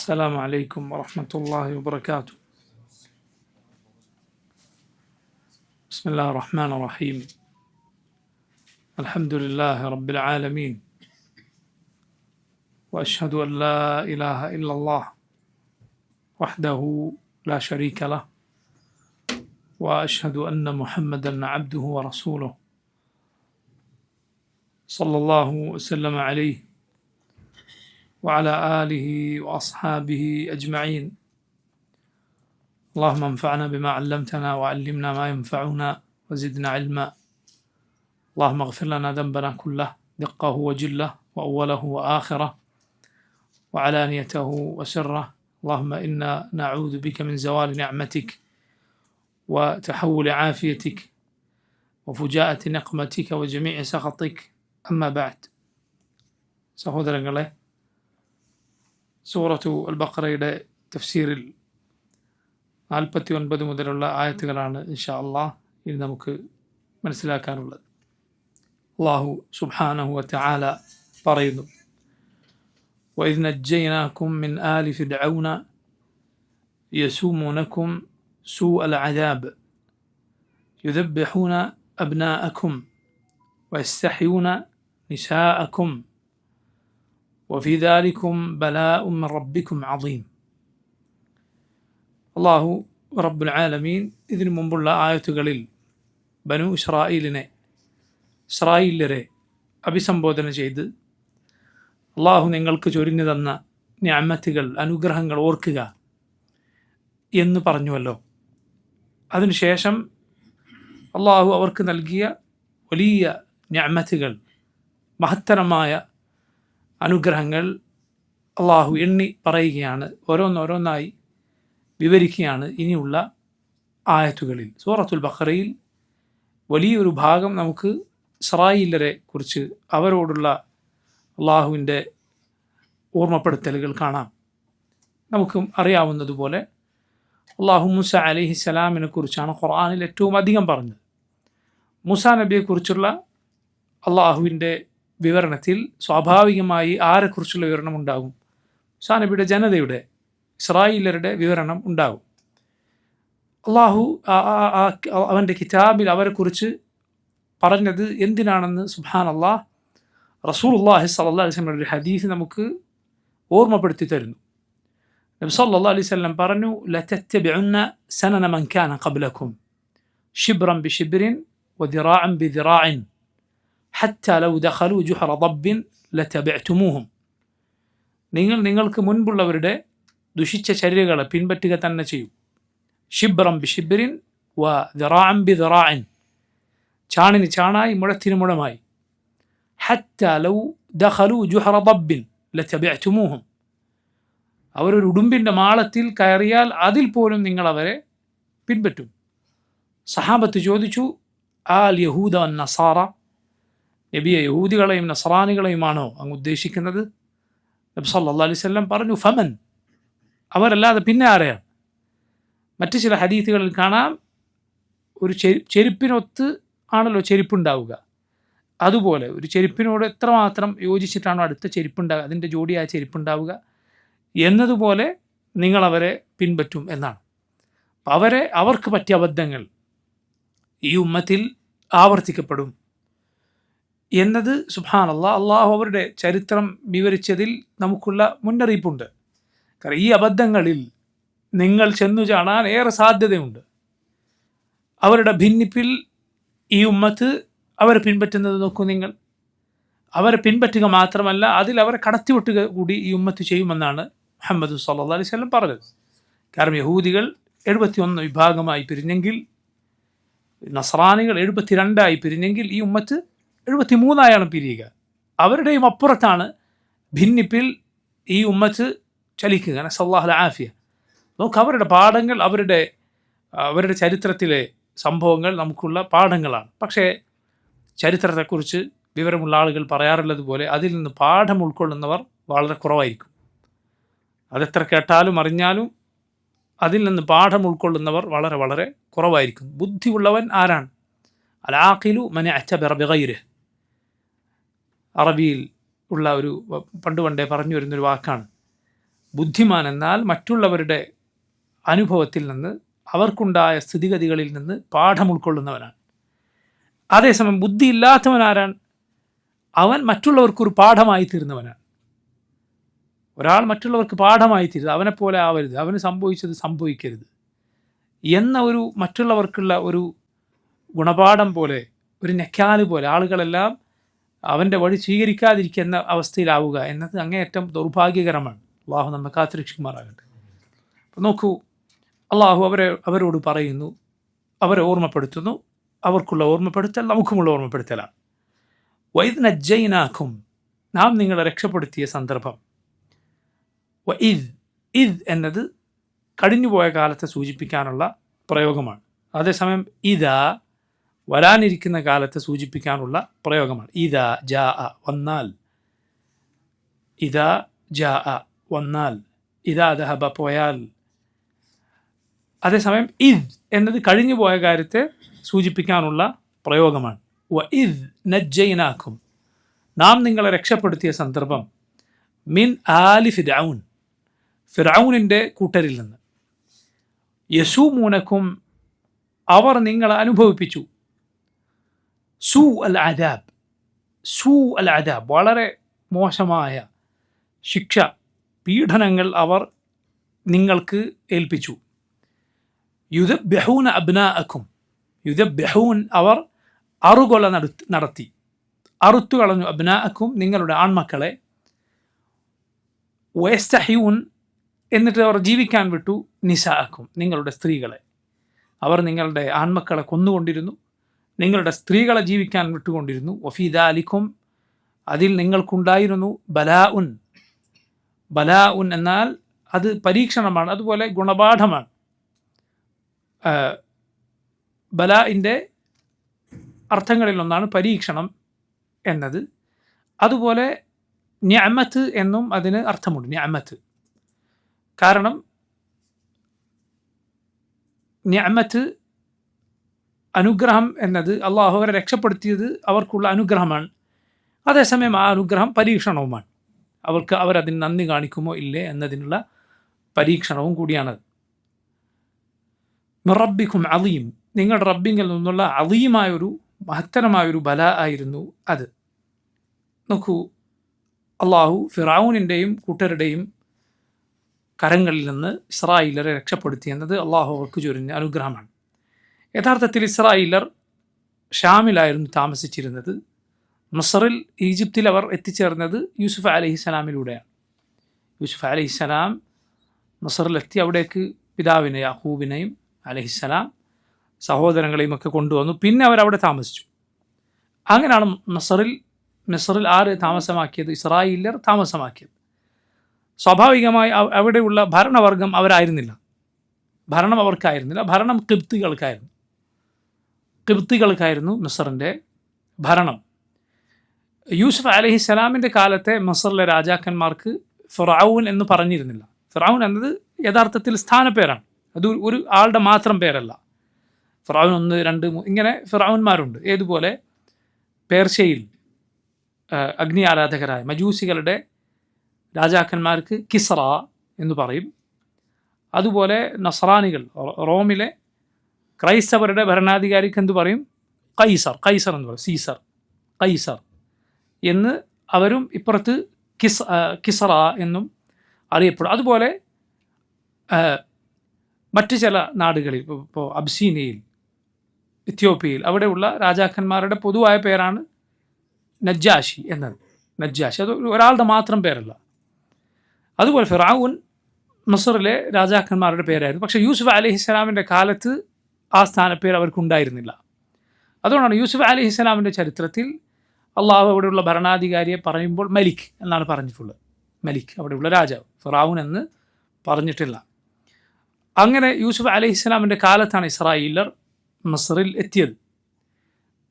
السلام عليكم ورحمة الله وبركاته. بسم الله الرحمن الرحيم. الحمد لله رب العالمين، وأشهد أن لا إله إلا الله وحده لا شريك له، وأشهد أن محمدا عبده ورسوله صلى الله وسلم عليه وعلى آله وأصحابه أجمعين. اللهم انفعنا بما علمتنا وعلمنا ما ينفعنا وزدنا علما. اللهم اغفر لنا ذنبنا كله دقه وجله وأوله وآخره وعلانيته وسره. اللهم إنا نعوذ بك من زوال نعمتك وتحول عافيتك وفجاءة نقمتك وجميع سخطك. أما بعد. സഹോദരങ്ങളെ, സൂറത്തു അൽ ബഖറയുടെ തഫ്സീറിൽ 49 മുതലുള്ള ആയത്തുകളാണ് ഇൻഷാ അല്ലാഹ് ഇനി നമുക്ക് മനസ്സിലാക്കാനുള്ളത്. അല്ലാഹു സുബ്ഹാനഹു വ തആല പറയുന്നു: വഇദ് നജ്ജയ്നാകും മിൻ ആലി ഫിർഔന യസൂമുനകും സൂഅൽ അദാബ് യുദബ്ബിഹൂന അബ്നാഅകും വയസ്തഹ്യൂന നിസാഅകും വഫി ദാലികും ബലാഉം മിൻ റബ്ബികും അദീം. അല്ലാഹു റബ്ബുൽ ആലമീൻ ഇതിനു മുമ്പുള്ള ആയത്തുകളിൽ ബനു ഇസ്രായേലരെ അഭിസംബോധന ചെയ്ത് അല്ലാഹു നിങ്ങൾക്ക് ചൊരിഞ്ഞു തന്ന നിഅമത്തുകൾ, അനുഗ്രഹങ്ങൾ ഓർക്കുക എന്ന് പറഞ്ഞുവല്ലോ. അതിനുശേഷം അല്ലാഹു അവർക്ക് നൽകിയ വലിയ നിഅമത്തുകൾ, മഹത്തരമായ അനുഗ്രഹങ്ങൾ അല്ലാഹു എണ്ണി പറയുകയാണ്, ഓരോന്നോരോന്നായി വിവരിക്കുകയാണ് ഇനിയുള്ള ആയത്തുകളിൽ. സൂറത്തുൽ ബഖറയിൽ വലിയൊരു ഭാഗം നമുക്ക് ഇസ്രായേലരെ കുറിച്ച്, അവരോടുള്ള അല്ലാഹുവിൻ്റെ ഓർമ്മപ്പെടുത്തലുകൾ കാണാം. നമുക്കും അറിയാവുന്നതുപോലെ അല്ലാഹു മൂസ അലൈഹിസ്സലാമിനെ കുറിച്ചാണ് ഖുർആനിൽ ഏറ്റവും അധികം പറഞ്ഞത്. മൂസാ നബിയെക്കുറിച്ചുള്ള അല്ലാഹുവിൻ്റെ വിവരണത്തിൽ സ്വാഭാവികമായി ആരെക്കുറിച്ചുള്ള വിവരണം ഉണ്ടാകും? മൂസാ നബിയുടെ ജനതയുടെ, ഇസ്രായേലരുടെ വിവരണം ഉണ്ടാകും. അല്ലാഹു അവൻ്റെ കിതാബിൽ അവരെക്കുറിച്ച് പറഞ്ഞത് എന്തിനാണെന്ന് സുബ്ഹാനല്ലാഹ് റസൂലുള്ളാഹി സ്വല്ലല്ലാഹു അലൈഹി വസല്ലം ഒരു ഹദീസ് നമുക്ക് ഓർമ്മപ്പെടുത്തി തരുന്നു. നബി സല്ലല്ലാഹു അലൈഹി വസല്ലം പറഞ്ഞു: ലതത്തബിഉന്ന സനന മൻ കാന ഖബ്ലകും ശിബ്റൻ ബിശിബ്റിൻ വദിറാഅൻ ബിദിറാഇൻ ഹത്താ ലൗ ദഖലൂ ജുഹറ ദബ്ബിൻ ലതബഅ്തുമൂഹും. നിങ്ങൾക്ക് മുൻപുള്ളവരുടെ ദുഷിച്ച ചര്യകളെ പിൻപറ്റുക തന്നെ ചെയ്യും. ഷിബ്റൻ ബിഷിബ്റിൻ വ ദിറാഅൻ ബിദിറാഇൻ, ചാണിന് ചാണായി മുഴത്തിന് മുഴമായി. ഹത്താ ലൗ ദഖലൂ ജുഹറ ദബ്ബിൻ ലതബഅ്തുമൂഹും, അവരൊരു ഉടുമ്പിൻ്റെ മാളത്തിൽ കയറിയാൽ അതിൽ പോലും നിങ്ങൾ അവരെ പിൻപറ്റും. സഹാബത്ത് ചോദിച്ചു: ആൽ യഹൂദ വൻ നസാറ, നബിയെ യഹൂദികളെയും നസ്രാനികളെയുമാണോ അങ്ങ് ഉദ്ദേശിക്കുന്നത്? നബി സല്ലല്ലാഹു അലൈഹി വസല്ലം പറഞ്ഞു: ഫമൻ, അവരല്ലാതെ പിന്നെ ആരെയാണ്? മറ്റ് ചില ഹദീസുകളിൽ കാണാം, ഒരു ചെരുപ്പിനൊത്ത് ആണല്ലോ ചെരുപ്പുണ്ടാവുക, അതുപോലെ ഒരു ചെരുപ്പിനോട് എത്രമാത്രം യോജിച്ചിട്ടാണോ അടുത്ത ചെരുപ്പുണ്ടാവുക, അതിൻ്റെ ജോഡിയായ ചെരുപ്പുണ്ടാവുക എന്നതുപോലെ നിങ്ങളവരെ പിൻപറ്റും എന്നാണ്. അവർക്ക് പറ്റിയ അബദ്ധങ്ങൾ ഈ ഉമ്മത്തിൽ ആവർത്തിക്കപ്പെടും എന്നത് സുബ്ഹാനല്ലാഹ് അല്ലാഹു അവരുടെ ചരിത്രം വിവരിച്ചതിൽ നമുക്കുള്ള മുന്നറിയിപ്പുണ്ട്. കാരണം ഈ അബദ്ധങ്ങളിൽ നിങ്ങൾ ചെന്നു ചാടാൻ ഏറെ സാധ്യതയുണ്ട്. അവരുടെ ഭിന്നിപ്പിൽ ഈ ഉമ്മത്ത് അവരെ പിൻപറ്റുന്നത് നോക്കൂ നിങ്ങൾ. അവരെ പിൻപറ്റുക മാത്രമല്ല, അതിൽ അവരെ കടത്തിവിട്ടുക കൂടി ഈ ഉമ്മത്ത് ചെയ്യുമെന്നാണ് മുഹമ്മദ് സല്ലല്ലാഹു അലൈഹി വസല്ലം പറഞ്ഞത്. കാരണം യഹൂദികൾ 71 വിഭാഗമായി പിരിഞ്ഞെങ്കിൽ, നസ്രാനികൾ 72 പിരിഞ്ഞെങ്കിൽ, ഈ ഉമ്മത്ത് 73 പിരിയുക. അവരുടെയും അപ്പുറത്താണ് ഭിന്നിപ്പിൽ ഈ ഉമ്മത്ത് ചലിക്കുക. നസ്അല്ലാഹുൽ ആഫിയ. നോക്ക്, അവരുടെ പാഠങ്ങൾ, അവരുടെ ചരിത്രത്തിലെ സംഭവങ്ങൾ നമുക്കുള്ള പാഠങ്ങളാണ്. പക്ഷേ ചരിത്രത്തെക്കുറിച്ച് വിവരമുള്ള ആളുകൾ പറയാറുള്ളത് പോലെ അതിൽ നിന്ന് പാഠം ഉൾക്കൊള്ളുന്നവർ വളരെ കുറവായിരിക്കും. അതെത്ര കേട്ടാലും അറിഞ്ഞാലും അതിൽ നിന്ന് പാഠം ഉൾക്കൊള്ളുന്നവർ വളരെ വളരെ കുറവായിരിക്കും. ബുദ്ധിയുള്ളവൻ ആരാണ്? അൽ ആഖിലു മൻ അഅ്തബറ ബിഗൈരിഹി. അറബിയിൽ ഉള്ള ഒരു പണ്ടേ പറഞ്ഞു വരുന്നൊരു വാക്കാണ്. ബുദ്ധിമാൻ എന്നാൽ മറ്റുള്ളവരുടെ അനുഭവത്തിൽ നിന്ന് അവർക്കുണ്ടായ സ്ഥിതിഗതികളിൽ നിന്ന് പാഠം ഉൾക്കൊള്ളുന്നവനാണ്. അതേസമയം ബുദ്ധിയില്ലാത്തവൻ ആരാണ്? അവൻ മറ്റുള്ളവർക്കൊരു പാഠമായി തീരുന്നവനാണ്. ഒരാൾ മറ്റുള്ളവർക്ക് പാഠമായി തീരുന്നത്, അവനെപ്പോലെ ആവരുത്, അവന് സംഭവിച്ചത് സംഭവിക്കരുത് എന്ന ഒരു മറ്റുള്ളവർക്കുള്ള ഒരു ഗുണപാഠം പോലെ, ഒരു നെക്കാല് പോലെ ആളുകളെല്ലാം അവൻ്റെ വഴി സ്വീകരിക്കാതിരിക്കുന്ന അവസ്ഥയിലാവുക എന്നത് അങ്ങേയറ്റം ദൗർഭാഗ്യകരമാണ്. അള്ളാഹു നമ്മെ കാത്തുരക്ഷിക്കുമാറാകട്ടെ. അപ്പം നോക്കൂ, അള്ളാഹു അവരോട് പറയുന്നു, അവരെ ഓർമ്മപ്പെടുത്തുന്നു. അവർക്കുള്ള ഓർമ്മപ്പെടുത്തൽ നമുക്കുമുള്ള ഓർമ്മപ്പെടുത്തലാണ്. വൈദ് നജ്ജൈനാക്കും, നാം നിങ്ങളെ രക്ഷപ്പെടുത്തിയ സന്ദർഭം. ഇദ് എന്നത് കഴിഞ്ഞുപോയ കാലത്തെ സൂചിപ്പിക്കാനുള്ള പ്രയോഗമാണ്. അതേസമയം ഇതാ വരാനിരിക്കുന്ന കാലത്തെ സൂചിപ്പിക്കാനുള്ള പ്രയോഗമാണ്. ഇതാ ജാ വന്നാൽ, ഇതാ ജാ വന്നാൽ, ഇതാ ദഹബ പോയാൽ. അതേസമയം ഇദ് എന്നത് കഴിഞ്ഞുപോയ കാര്യത്തെ സൂചിപ്പിക്കാനുള്ള പ്രയോഗമാണ്. ഇദ് നജ്ജൈനാക്കും, നാം നിങ്ങളെ രക്ഷപ്പെടുത്തിയ സന്ദർഭം. മിൻ ആലി ഫിർഔൻ, ഫിർഔനിൻ്റെ കൂട്ടരിൽ നിന്ന്. യസൂമൂനക്കും, അവർ നിങ്ങളെ അനുഭവിപ്പിച്ചു. സൂ അൽ അദാബ്, സൂ അൽ അദാബ്, വളരെ മോശമായ ശിക്ഷ, പീഡനങ്ങൾ അവർ നിങ്ങൾക്ക് ഏൽപ്പിച്ചു. യുദബ്ബഹൂന അബ്നാഅക്കും, യുദബ്ബഹൂൻ അവർ അറുകൊല നടത്തി, അറുത്തു കളഞ്ഞു. അബ്നാഅക്കും നിങ്ങളുടെ ആൺമക്കളെ. വയസ്തഹ്യൂൻ എന്നിട്ട് അവർ ജീവിക്കാൻ വിട്ടു. നിസാഅക്കും നിങ്ങളുടെ സ്ത്രീകളെ. അവർ നിങ്ങളുടെ ആൺമക്കളെ കൊന്നുകൊണ്ടിരുന്നു, നിങ്ങളുടെ സ്ത്രീകളെ ജീവിക്കാൻ വിട്ടുകൊണ്ടിരുന്നു. വഫീ ദാലിക്കും, അതിൽ നിങ്ങൾക്കുണ്ടായിരുന്നു ബലാഉൻ. ബലാഉൻ എന്നാൽ അത് പരീക്ഷണമാണ്, അതുപോലെ ഗുണപാഠമാണ്. ബലാഇൻ്റെ അർത്ഥങ്ങളിലൊന്നാണ് പരീക്ഷണം എന്നത്. അതുപോലെ നിഅമത്ത് എന്നും അതിന് അർത്ഥമുണ്ട്, നിഅമത്ത്. കാരണം നിഅമത്ത്, അനുഗ്രഹം എന്നത് അള്ളാഹു അവരെ രക്ഷപ്പെടുത്തിയത് അവർക്കുള്ള അനുഗ്രഹമാണ്. അതേസമയം ആ അനുഗ്രഹം പരീക്ഷണവുമാണ്. അവരതിന് നന്ദി കാണിക്കുമോ ഇല്ലേ എന്നതിനുള്ള പരീക്ഷണവും കൂടിയാണത്. റബ്ബിക്കും അലീം, നിങ്ങളുടെ റബ്ബിങ്കിൽ നിന്നുള്ള അലീമായൊരു മഹത്തരമായൊരു ബല ആയിരുന്നു അത്. നോക്കൂ, അള്ളാഹു ഫിറഔനിൻ്റെയും കൂട്ടരുടെയും കരങ്ങളിൽ നിന്ന് ഇസ്രായേലരെ രക്ഷപ്പെടുത്തി എന്നത് അള്ളാഹു അവർക്ക് ചൊരിഞ്ഞ അനുഗ്രഹമാണ്. യഥാർത്ഥത്തിൽ ഇസ്രായേലർ ഷാമിലായിരുന്നു താമസിച്ചിരുന്നത്. മസറിൽ, ഈജിപ്തിൽ അവർ എത്തിച്ചേർന്നത് യൂസുഫ് അലൈഹിസ്സലാമിലൂടെയാണ്. യൂസുഫ് അലൈഹിസ്സലാം മസറിലെത്തി അവിടേക്ക് പിതാവിനെ യാഹൂബിനെയും അലൈഹിസ്സലാം സഹോദരങ്ങളെയും ഒക്കെ കൊണ്ടുവന്നു. പിന്നെ അവരവിടെ താമസിച്ചു. അങ്ങനെയാണ് മസറിൽ ആര് താമസമാക്കിയത്? ഇസ്രായേലർ താമസമാക്കിയത്. സ്വാഭാവികമായി അവിടെയുള്ള ഭരണവർഗം അവരായിരുന്നില്ല, ഭരണം അവർക്കായിരുന്നില്ല, ഭരണം കിബ്തികൾക്കായിരുന്നു മസറിൻ്റെ ഭരണം. യൂസുഫ് അലൈഹിസ്സലാമിൻ്റെ കാലത്തെ മസറിലെ രാജാക്കന്മാർക്ക് ഫിറഔൻ എന്ന് പറഞ്ഞിരുന്നില്ല. ഫിറഔൻ എന്നത് യഥാർത്ഥത്തിൽ സ്ഥാനപ്പേരാണ്, അത് ഒരു ആളുടെ മാത്രം പേരല്ല. ഫിറഔൻ 1, 2, 3 ഇങ്ങനെ ഫിറഔന്മാരുണ്ട്. ഏതുപോലെ പേർഷ്യയിൽ അഗ്നി ആരാധകരായ മജൂസികളുടെ രാജാക്കന്മാർക്ക് കിസ്റ എന്ന് പറയും. അതുപോലെ നസ്രാനികൾ, റോമിലെ ക്രൈസ്തവരുടെ ഭരണാധികാരിക്ക് എന്തു പറയും? കൈസർ എന്ന് പറയും. കൈസർ എന്ന് അവരും ഇപ്പുറത്ത് കിസ്റ എന്നും അറിയപ്പെടും. അതുപോലെ മറ്റ് ചില നാടുകളിൽ, ഇപ്പോൾ അബ്സീനിയയിൽ, എത്യോപ്യയിൽ അവിടെയുള്ള രാജാക്കന്മാരുടെ പൊതുവായ പേരാണ് നജ്ജാഷി എന്നത്. നജ്ജാഷി അത് ഒരാളുടെ മാത്രം പേരല്ല. അതുപോലെ ഫിറഔൻ മസറിലെ രാജാക്കന്മാരുടെ പേരായിരുന്നു. പക്ഷേ യൂസുഫ് അലൈഹിസ്സലാമിൻ്റെ കാലത്ത് ആ സ്ഥാനപ്പേര് അവർക്കുണ്ടായിരുന്നില്ല. അതുകൊണ്ടാണ് യൂസുഫ് അലൈഹിസ്സലാമിൻ്റെ ചരിത്രത്തിൽ അള്ളാഹു അവിടെയുള്ള ഭരണാധികാരിയെ പറയുമ്പോൾ മലിക് എന്നാണ് പറഞ്ഞിട്ടുള്ളത്. മലിക്, അവിടെയുള്ള രാജാവ്. ഫിറഔൻ എന്ന് പറഞ്ഞിട്ടില്ല. അങ്ങനെ യൂസുഫ് അലൈഹിസ്സലാമിൻ്റെ കാലത്താണ് ഇസ്രായേലർ മസറിൽ എത്തിയത്.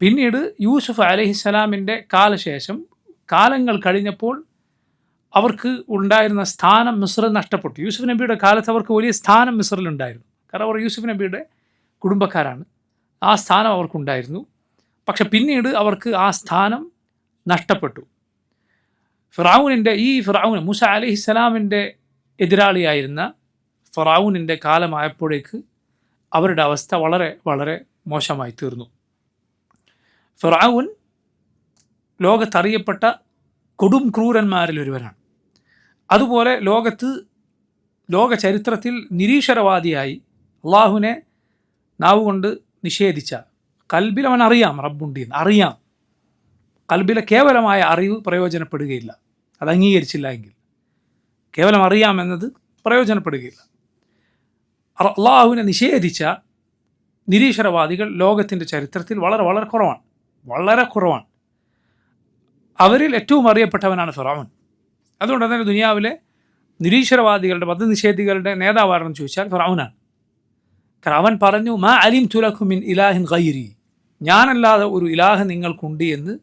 പിന്നീട് യൂസുഫ് അലൈഹിസ്സലാമിൻ്റെ കാലശേഷം കാലങ്ങൾ കഴിഞ്ഞപ്പോൾ അവർക്ക് ഉണ്ടായിരുന്ന സ്ഥാനം മിസ്റിൽ നഷ്ടപ്പെട്ടു. യൂസുഫ് നബിയുടെ കാലത്ത് അവർക്ക് വലിയ സ്ഥാനം മിസ്റിലുണ്ടായിരുന്നു. കാരണം അവർ യൂസുഫ് നബിയുടെ കുടുംബക്കാരാണ്. ആ സ്ഥാനം അവർക്കുണ്ടായിരുന്നു. പക്ഷെ പിന്നീട് അവർക്ക് ആ സ്ഥാനം നഷ്ടപ്പെട്ടു. ഫിറഔൻ മൂസ അലൈഹിസ്സലാമിൻ്റെ എതിരാളിയായിരുന്ന ഫറഔനിൻ്റെ കാലമായപ്പോഴേക്ക് അവരുടെ അവസ്ഥ വളരെ വളരെ മോശമായി തീർന്നു. ഫറഔൻ ലോകത്തറിയപ്പെട്ട കൊടും ക്രൂരന്മാരിൽ ഒരുവനാണ്. അതുപോലെ ലോക ചരിത്രത്തിൽ നിരീശ്വരവാദിയായി അള്ളാഹുവിനെ നാവുകൊണ്ട് നിഷേധിച്ച, കൽബിൽ അവൻ അറിയാം റബ്ബുണ്ട് എന്ന് അറിയാം, കൽബിലെ കേവലമായ അറിവ് പ്രയോജനപ്പെടുകയില്ല, അത് അംഗീകരിച്ചില്ല എങ്കിൽ കേവലം അറിയാമെന്നത് പ്രയോജനപ്പെടുകയില്ല. അള്ളാഹുവിനെ നിഷേധിച്ച നിരീശ്വരവാദികൾ ലോകത്തിൻ്റെ ചരിത്രത്തിൽ വളരെ വളരെ കുറവാണ്. അവരിൽ ഏറ്റവും അറിയപ്പെട്ടവനാണ് ഫിറഔൻ. അതുകൊണ്ട് തന്നെ ദുനിയാവിലെ നിരീശ്വരവാദികളുടെ മതനിഷേധികളുടെ നേതാവാണെന്ന് ചോദിച്ചാൽ ഫിറഔനാണ്. കാരണം അവൻ പറഞ്ഞു, മാ അലിംതു ലക്കും മിൻ ഇലാഹിൻ ഗൈരി, ഞാനല്ലാതെ ഒരു ഇലാഹ് നിങ്ങൾക്കുണ്ട് എന്ന്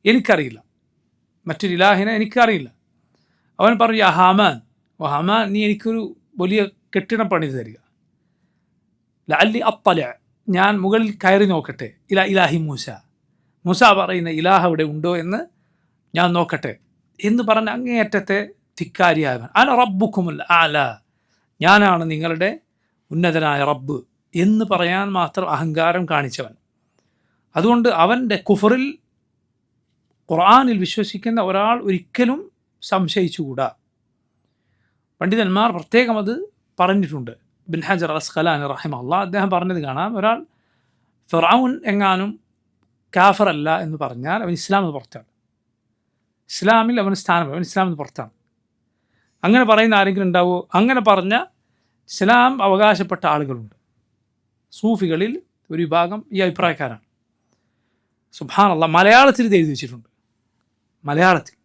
എനിക്കറിയില്ല, മറ്റൊരു ഇലാഹിനെ എനിക്കറിയില്ല. അവൻ പറഞ്ഞു, യാ ഹാമാൻ, ഓ ഹാമാൻ, നീ എനിക്കൊരു വലിയ കെട്ടിടം പണിത് തരിക. ലഅല്ലി അത്തല, ഞാൻ മുകളിൽ കയറി നോക്കട്ടെ, ഇലാഹി മൂസ പറയുന്ന ഇലാഹ് അവിടെ ഉണ്ടോ എന്ന് ഞാൻ നോക്കട്ടെ എന്ന് പറഞ്ഞ അങ്ങേയറ്റത്തെ ധിക്കാരിയായവൻ. അന റബ്ബുക്കുമുൽ ആല, ഞാനാണ് നിങ്ങളുടെ ഉന്നതനായ റബ്ബ് എന്ന് പറയാൻ മാത്രം അഹങ്കാരം കാണിച്ചവൻ. അതുകൊണ്ട് അവൻ്റെ കുഫറിൽ ഖുർആനിൽ വിശ്വസിക്കുന്ന ഒരാൾ ഒരിക്കലും സംശയിച്ചുകൂടാ. പണ്ഡിതന്മാർ പ്രത്യേകം അത് പറഞ്ഞിട്ടുണ്ട്. ഇബ്ൻ ഹജർ അസ്ഖലാനി റഹിമഹുല്ലാഹ് അദ്ദേഹം പറഞ്ഞത് കാണാം, ഒരാൾ ഫിറഔൻ എങ്ങാനും കാഫറല്ല എന്ന് പറഞ്ഞാൽ അവൻ ഇസ്ലാമിൽ പുറത്താണ്, ഇസ്ലാമിൽ അവന് സ്ഥാനമില്ല, അവൻ ഇസ്ലാമിൽ പുറത്താണ്. അങ്ങനെ പറയുന്ന ആരെങ്കിലും ഉണ്ടാവുമോ? അങ്ങനെ പറഞ്ഞ ഇസ്ലാം അവകാശപ്പെട്ട ആളുകളുണ്ട്. സൂഫികളിൽ ഒരു വിഭാഗം ഈ അഭിപ്രായക്കാരാണ്. സുബ്ഹാനല്ലാഹ്, മലയാളത്തിൽ ഇത് എഴുതി വെച്ചിട്ടുണ്ട്. മലയാളത്തിൽ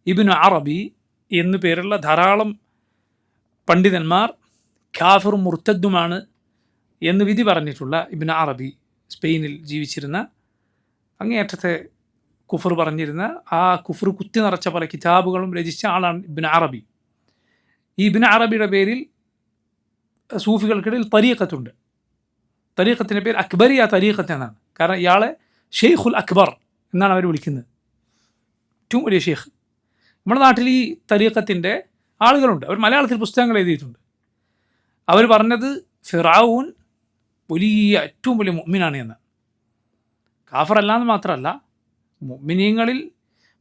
ഇബ്നു അറബി എന്നു പേരുള്ള ധാരാളം പണ്ഡിതന്മാർ കാഫിറും മുർത്തദ്ദുമാണ് എന്ന് വിധി പറഞ്ഞിട്ടുള്ള ഇബ്നു അറബി, സ്പെയിനിൽ ജീവിച്ചിരുന്ന അങ്ങേയറ്റത്തെ കുഫർ പറഞ്ഞിരുന്ന, ആ കുഫർ കുത്തി നിറച്ച പല കിതാബുകളും രചിച്ച ആളാണ് ഇബ്നു അറബി. ഈ ഇബ്നു അറബിയുടെ പേരിൽ സൂഫികൾക്കിടയിൽ തരീഖത്തുണ്ട്. തരീഖത്തിൻ്റെ പേര് അക്ബരിയ തരീഖത്ത് എന്നാണ്. കാരണം ഇയാളെ ഷെയ്ഖുൽ അക്ബർ എന്നാണ് അവർ വിളിക്കുന്നത്, ഏറ്റവും വലിയ ഷെയ്ഖ്. നമ്മുടെ നാട്ടിൽ ഈ തരീഖത്തിൻ്റെ ആളുകളുണ്ട്, അവർ മലയാളത്തിൽ പുസ്തകങ്ങൾ എഴുതിയിട്ടുണ്ട്. അവർ പറഞ്ഞത് ഫിറഔൻ ഏറ്റവും വലിയ മുഅ്മിനാണ് എന്ന്. കാഫറല്ല എന്ന് മാത്രമല്ല, മുഅ്മിനീങ്ങളിൽ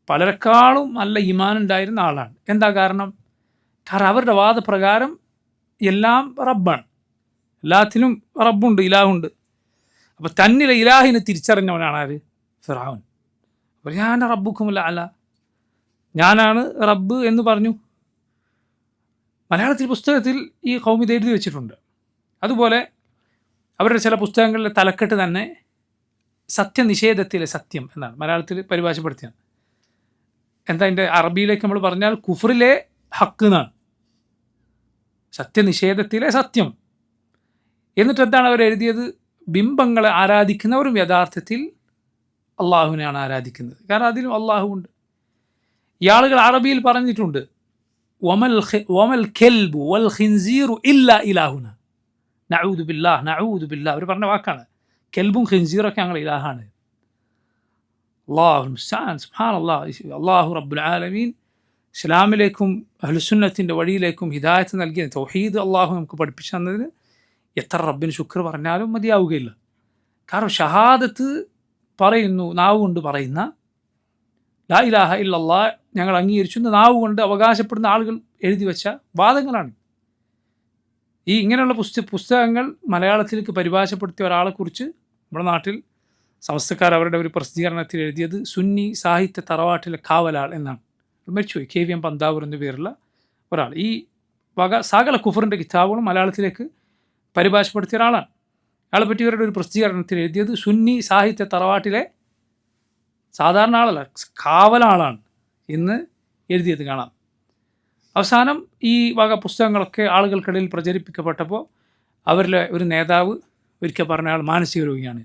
പലരെക്കാളും നല്ല ഈമാൻ ഉണ്ടായിരുന്ന ആളാണ്. എന്താ കാരണം? കാരണം അവരുടെ വാദപ്രകാരം എല്ലാം റബ്ബാണ്, എല്ലാത്തിനും റബ്ബുണ്ട്, ഇലാഹുണ്ട്. അപ്പോൾ തന്നിലെ ഇലാഹിനെ തിരിച്ചറിഞ്ഞവനാണ് ആര്? ഫിറഔൻ. അപ്പോൾ ഞാൻ റബ്ബുക്കുമുൽ അല, ഞാനാണ് റബ്ബ് എന്ന് പറഞ്ഞു. മലയാളത്തിൽ പുസ്തകത്തിൽ ഈ ഖൗമി എഴുതി വെച്ചിട്ടുണ്ട്. അതുപോലെ അവരുടെ ചില പുസ്തകങ്ങളിലെ തലക്കെട്ട് തന്നെ സത്യനിഷേധത്തിലെ സത്യം എന്നാണ് മലയാളത്തിൽ പരിഭാഷപ്പെടുത്തിയാണ്. എന്താ അതിൻ്റെ അറബിയിലേക്ക് നമ്മൾ പറഞ്ഞാൽ കുഫറിലെ ഹക്ക് എന്നാണ്, സത്യനിഷേധത്തിലെ സത്യം. എന്നിട്ട് എന്താണ് അവർ എഴുതിയത്? ബിംബങ്ങളെ ആരാധിക്കുന്നവരും യഥാർത്ഥത്തിൽ അള്ളാഹുവിനെയാണ് ആരാധിക്കുന്നത്, കാരണം അതിലും അള്ളാഹു ഉണ്ട്. ഈ ആളുകൾ അറബിയിൽ പറഞ്ഞിട്ടുണ്ട്, വമൽ കെൽബു വൽ ഖിൻസീറു ഇല്ലാ ഇലാഹുന, നഊദു ബില്ലാഹ്. അവർ പറഞ്ഞ വാക്കാണ്, കെൽബും ഖിൻസീറൊക്കെ ഞങ്ങൾ ഇലാഹാണ്. അള്ളാഹു റബ്ബുൽ ആലമീൻ ഇസ്ലാമിലേക്കും അഹ്ലുസുന്നത്തിൻ്റെ വഴിയിലേക്കും ഹിദായത്ത് നൽകിയ തൗഹീദ് അള്ളാഹു നമുക്ക് പഠിപ്പിച്ചു തന്നതിന് എത്ര റബ്ബിന് ശുക്ർ പറഞ്ഞാലും മതിയാവുകയില്ല. കാരണം ഷഹാദത്ത് പറയുന്നു, നാവ് കൊണ്ട് പറയുന്ന ലാ ഇലാഹ ഇല്ലല്ലാഹ് ഞങ്ങൾ അംഗീകരിച്ചു എന്ന് നാവ് കൊണ്ട് അവകാശപ്പെടുന്ന ആളുകൾ എഴുതി വെച്ച വാദങ്ങളാണ്. ഈ ഇങ്ങനെയുള്ള പുസ്തകങ്ങൾ മലയാളത്തിലേക്ക് പരിഭാഷപ്പെടുത്തിയ ഒരാളെക്കുറിച്ച് നമ്മുടെ നാട്ടിൽ സമസ്തക്കാർ അവരുടെ ഒരു പ്രസിദ്ധീകരണത്തിൽ എഴുതിയത് സുന്നി സാഹിത്യ തറവാട്ടിലെ കാവലാൾ എന്നാണ്. മരിച്ചുപോയി, KVM പന്താവൂർ എന്ന പേരുള്ള ഒരാൾ. ഈ സകല കുഫറിൻ്റെ കിതാബുകളും മലയാളത്തിലേക്ക് പരിഭാഷപ്പെടുത്തിയ ഒരാളാണ്. അയാളെ പറ്റി ഇവരുടെ ഒരു പ്രസിദ്ധീകരണത്തിൽ എഴുതിയത് സുന്നി സാഹിത്യ തറവാട്ടിലെ സാധാരണ ആളല്ല, കാവലാളാണ് എന്ന് എഴുതിയത് കാണാം. അവസാനം ഈ പുസ്തകങ്ങളൊക്കെ ആളുകൾക്കിടയിൽ പ്രചരിപ്പിക്കപ്പെട്ടപ്പോൾ അവരിലെ ഒരു നേതാവ് ഒരിക്കൽ പറഞ്ഞ അയാൾ മാനസിക രോഗിയാണ്.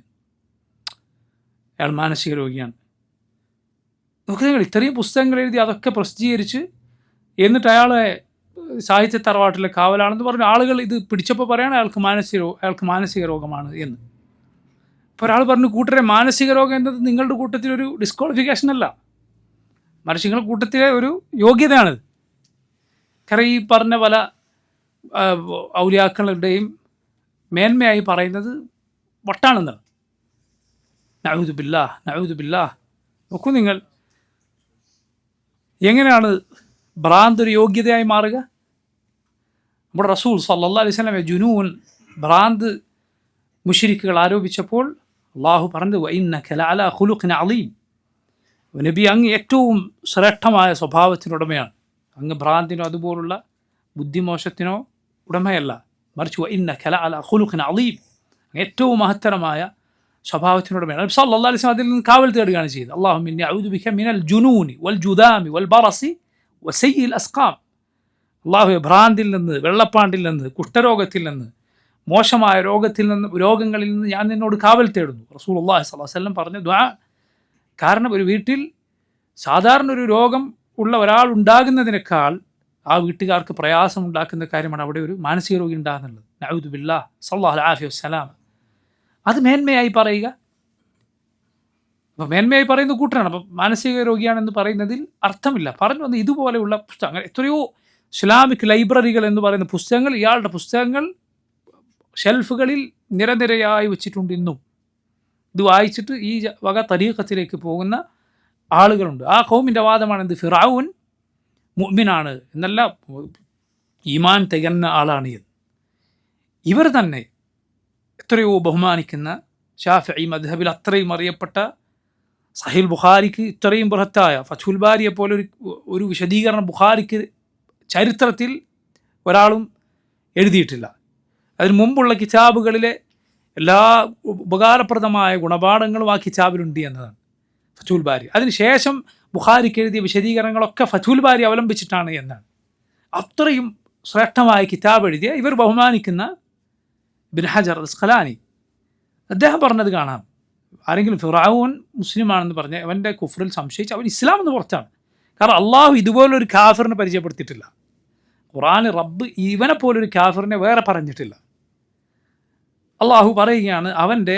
നോക്കി, നിങ്ങൾ ഇത്രയും പുസ്തകങ്ങൾ എഴുതി അതൊക്കെ പ്രസിദ്ധീകരിച്ച് എന്നിട്ട് അയാളെ സാഹിത്യ തറവാട്ടിലെ കാവലാണെന്ന് പറഞ്ഞു. ആളുകൾ ഇത് പിടിച്ചപ്പോൾ പറയാണ് അയാൾക്ക് മാനസിക രോഗമാണ് എന്ന്. അപ്പോൾ ഒരാൾ പറഞ്ഞു, കൂട്ടരെ മാനസിക രോഗം എന്നത് നിങ്ങളുടെ കൂട്ടത്തിലൊരു ഡിസ്ക്വാളിഫിക്കേഷൻ അല്ല, മറിച്ച് നിങ്ങളുടെ കൂട്ടത്തിലെ ഒരു യോഗ്യതയാണിത്. കാരണം ഈ പറഞ്ഞ പല ഔലിയാക്കളുടെയും മേന്മയായി പറയുന്നത് വട്ടാണെന്നാണ്. നഊദു ബില്ലാഹ്, നഊദു ബില്ലാഹ്. നോക്കൂ നിങ്ങൾ, എങ്ങനെയാണ് ഭ്രാന്ത് ഒരു യോഗ്യതയായി മാറുക? നമ്മുടെ റസൂൽ സല്ലല്ലാഹു അലൈഹി വസല്ലം ജുനൂൻ, ഭ്രാന്ത് മുശ്രിക്കുകൾ ആരോപിച്ചപ്പോൾ അള്ളാഹു പറഞ്ഞത് വഇന്നക ലഅലാ ഖുലുഖിൻ അളീം, നബി അങ്ങ് ഏറ്റവും ശ്രേഷ്ഠമായ സ്വഭാവത്തിനുടമയാണ്. അങ്ങ് ഭ്രാന്തിനോ അതുപോലുള്ള ബുദ്ധിമോശത്തിനോ ഉടമയല്ല, മറിച്ച് വഇന്നക ലഅലാ ഖുലുഖിൻ അളീം, ഏറ്റവും മഹത്തരമായ സ്വഭാവത്തിനുടമയാണ്. നബി സല്ലല്ലാഹു അലൈഹി വസല്ലം അതിൽ നിന്ന് കാവൽ തേടുകയാണ് ചെയ്തത്. അല്ലാഹുമ്മ ഇന്നി അഊദു ബിക മിനൽ ജുനൂനി വൽ ജുദാമി വൽ ബറസി വസയ്യിൽ അസ്ഖാം. അള്ളാഹു ഭ്രാന്തിൽ നിന്ന്, വെള്ളപ്പാണ്ടിൽ നിന്ന്, കുഷ്ഠരോഗത്തിൽ നിന്ന്, മോശമായ രോഗങ്ങളിൽ നിന്ന് ഞാൻ നിന്നോട് കാവൽ തേടുന്നു. റസൂലുള്ളാഹി സ്വല്ലല്ലാഹു അലൈഹി വസല്ലം പറഞ്ഞ ദുആ. കാരണം ഒരു വീട്ടിൽ സാധാരണ ഒരു രോഗം ഉള്ള ഒരാൾ ഉണ്ടാകുന്നതിനേക്കാൾ ആ വീട്ടുകാർക്ക് പ്രയാസം ഉണ്ടാക്കുന്ന കാര്യമാണ് അവിടെ ഒരു മാനസിക രോഗി ഉണ്ടാകുന്നുള്ളത്. നഊദു ബില്ലാഹ്, സല്ലല്ലാഹു അലൈഹി വസല്ലം. അത് മേന്മയായി പറയുക. അപ്പോൾ മേന്മയായി പറയുന്ന കൂട്ടരാണ്. അപ്പം മാനസിക രോഗിയാണെന്ന് പറയുന്നതിൽ അർത്ഥമില്ല. പറഞ്ഞു വന്ന് ഇതുപോലെയുള്ള പുസ്തകങ്ങൾ, എത്രയോ ഇസ്ലാമിക് ലൈബ്രറികൾ എന്ന് പറയുന്ന പുസ്തകങ്ങൾ, ഇയാളുടെ പുസ്തകങ്ങൾ ഷെൽഫുകളിൽ നിരനിരയായി വെച്ചിട്ടുണ്ട് ഇന്നും. ഇത് വായിച്ചിട്ട് ഈ വക തരീഖത്തിലേക്ക് പോകുന്ന ആളുകളുണ്ട്. ആ ഖൗമിൻ്റെ വാദമാണ് എന്ത്? ഫിറഔൻ മുഅ്മിനാണ് എന്നല്ല, ഈമാൻ തികഞ്ഞ ആളാണ് എന്ന്. ഇവർ തന്നെ എത്രയോ ബഹുമാനിക്കുന്ന ശാഫിഈ മദ്ഹബിൽ അത്രയും അറിയപ്പെട്ട സഹീൽ ബുഖാരിക്ക് ഇത്രയും ബൃഹത്തായ ഫത്ഹുൽ ബാരിയെ പോലെ ഒരു വിശദീകരണം ബുഖാരിക്ക് ചരിത്രത്തിൽ ഒരാളും എഴുതിയിട്ടില്ല. അതിന് മുമ്പുള്ള കിതാബുകളിലെ എല്ലാ ഉപകാരപ്രദമായ ഗുണപാഠങ്ങളും ആ കിതാബിലുണ്ട് എന്നതാണ് ഫത്ഹുൽ ബാരി. അതിനുശേഷം ബുഖാരിക്ക് എഴുതിയ വിശദീകരണങ്ങളൊക്കെ ഫത്ഹുൽ ബാരി അവലംബിച്ചിട്ടാണ് എന്നാണ്. അത്രയും ശ്രേഷ്ഠമായ കിതാബ് എഴുതിയ ഇവർ ബഹുമാനിക്കുന്ന ഇബ്നു ഹജർ അസ്ഖലാനി അദ്ദേഹം പറഞ്ഞത് കാണാം. ആരെങ്കിലും ഫിറഔൻ മുസ്ലിമാണെന്ന് പറഞ്ഞ് അവൻ്റെ കുഫറിൽ സംശയിച്ച് അവൻ ഇസ്ലാം എന്ന് പുറത്താണ്. കാരണം അള്ളാഹു ഇതുപോലൊരു കാഫിറിനെ പരിചയപ്പെടുത്തിയിട്ടില്ല. ഖുർആനിൽ റബ്ബ് ഇവനെ പോലൊരു കാഫിറിനെ വേറെ പറഞ്ഞിട്ടില്ല. അള്ളാഹു പറയുകയാണ് അവൻ്റെ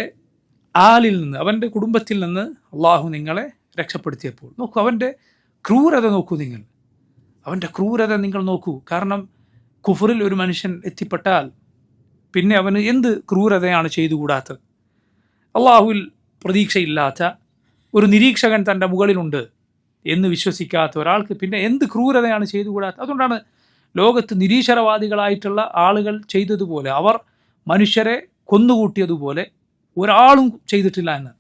ആലിൽ നിന്ന്, അവൻ്റെ കുടുംബത്തിൽ നിന്ന് അള്ളാഹു നിങ്ങളെ രക്ഷപ്പെടുത്തിയപ്പോൾ. നോക്കൂ, അവൻ്റെ ക്രൂരത നോക്കൂ നിങ്ങൾ, അവൻ്റെ ക്രൂരത നിങ്ങൾ നോക്കൂ. കാരണം കുഫറിൽ ഒരു മനുഷ്യൻ എത്തിപ്പെട്ടാൽ പിന്നെ അവന് എന്ത് ക്രൂരതയാണ് ചെയ്തുകൂടാത്തത്? അള്ളാഹുവിൽ പ്രതീക്ഷയില്ലാത്ത ഒരു നിരീക്ഷകൻ തൻ്റെ മുകളിലുണ്ട് എന്ന് വിശ്വസിക്കാത്ത ഒരാൾക്ക് പിന്നെ എന്ത് ക്രൂരതയാണ് ചെയ്തുകൂടാത്തത്? അതുകൊണ്ടാണ് ലോകത്ത് നിരീശ്വരവാദികളായിട്ടുള്ള ആളുകൾ ചെയ്തതുപോലെ, അവർ മനുഷ്യരെ കൊന്നുകൂട്ടിയതുപോലെ ഒരാളും ചെയ്തിട്ടില്ല എന്ന്.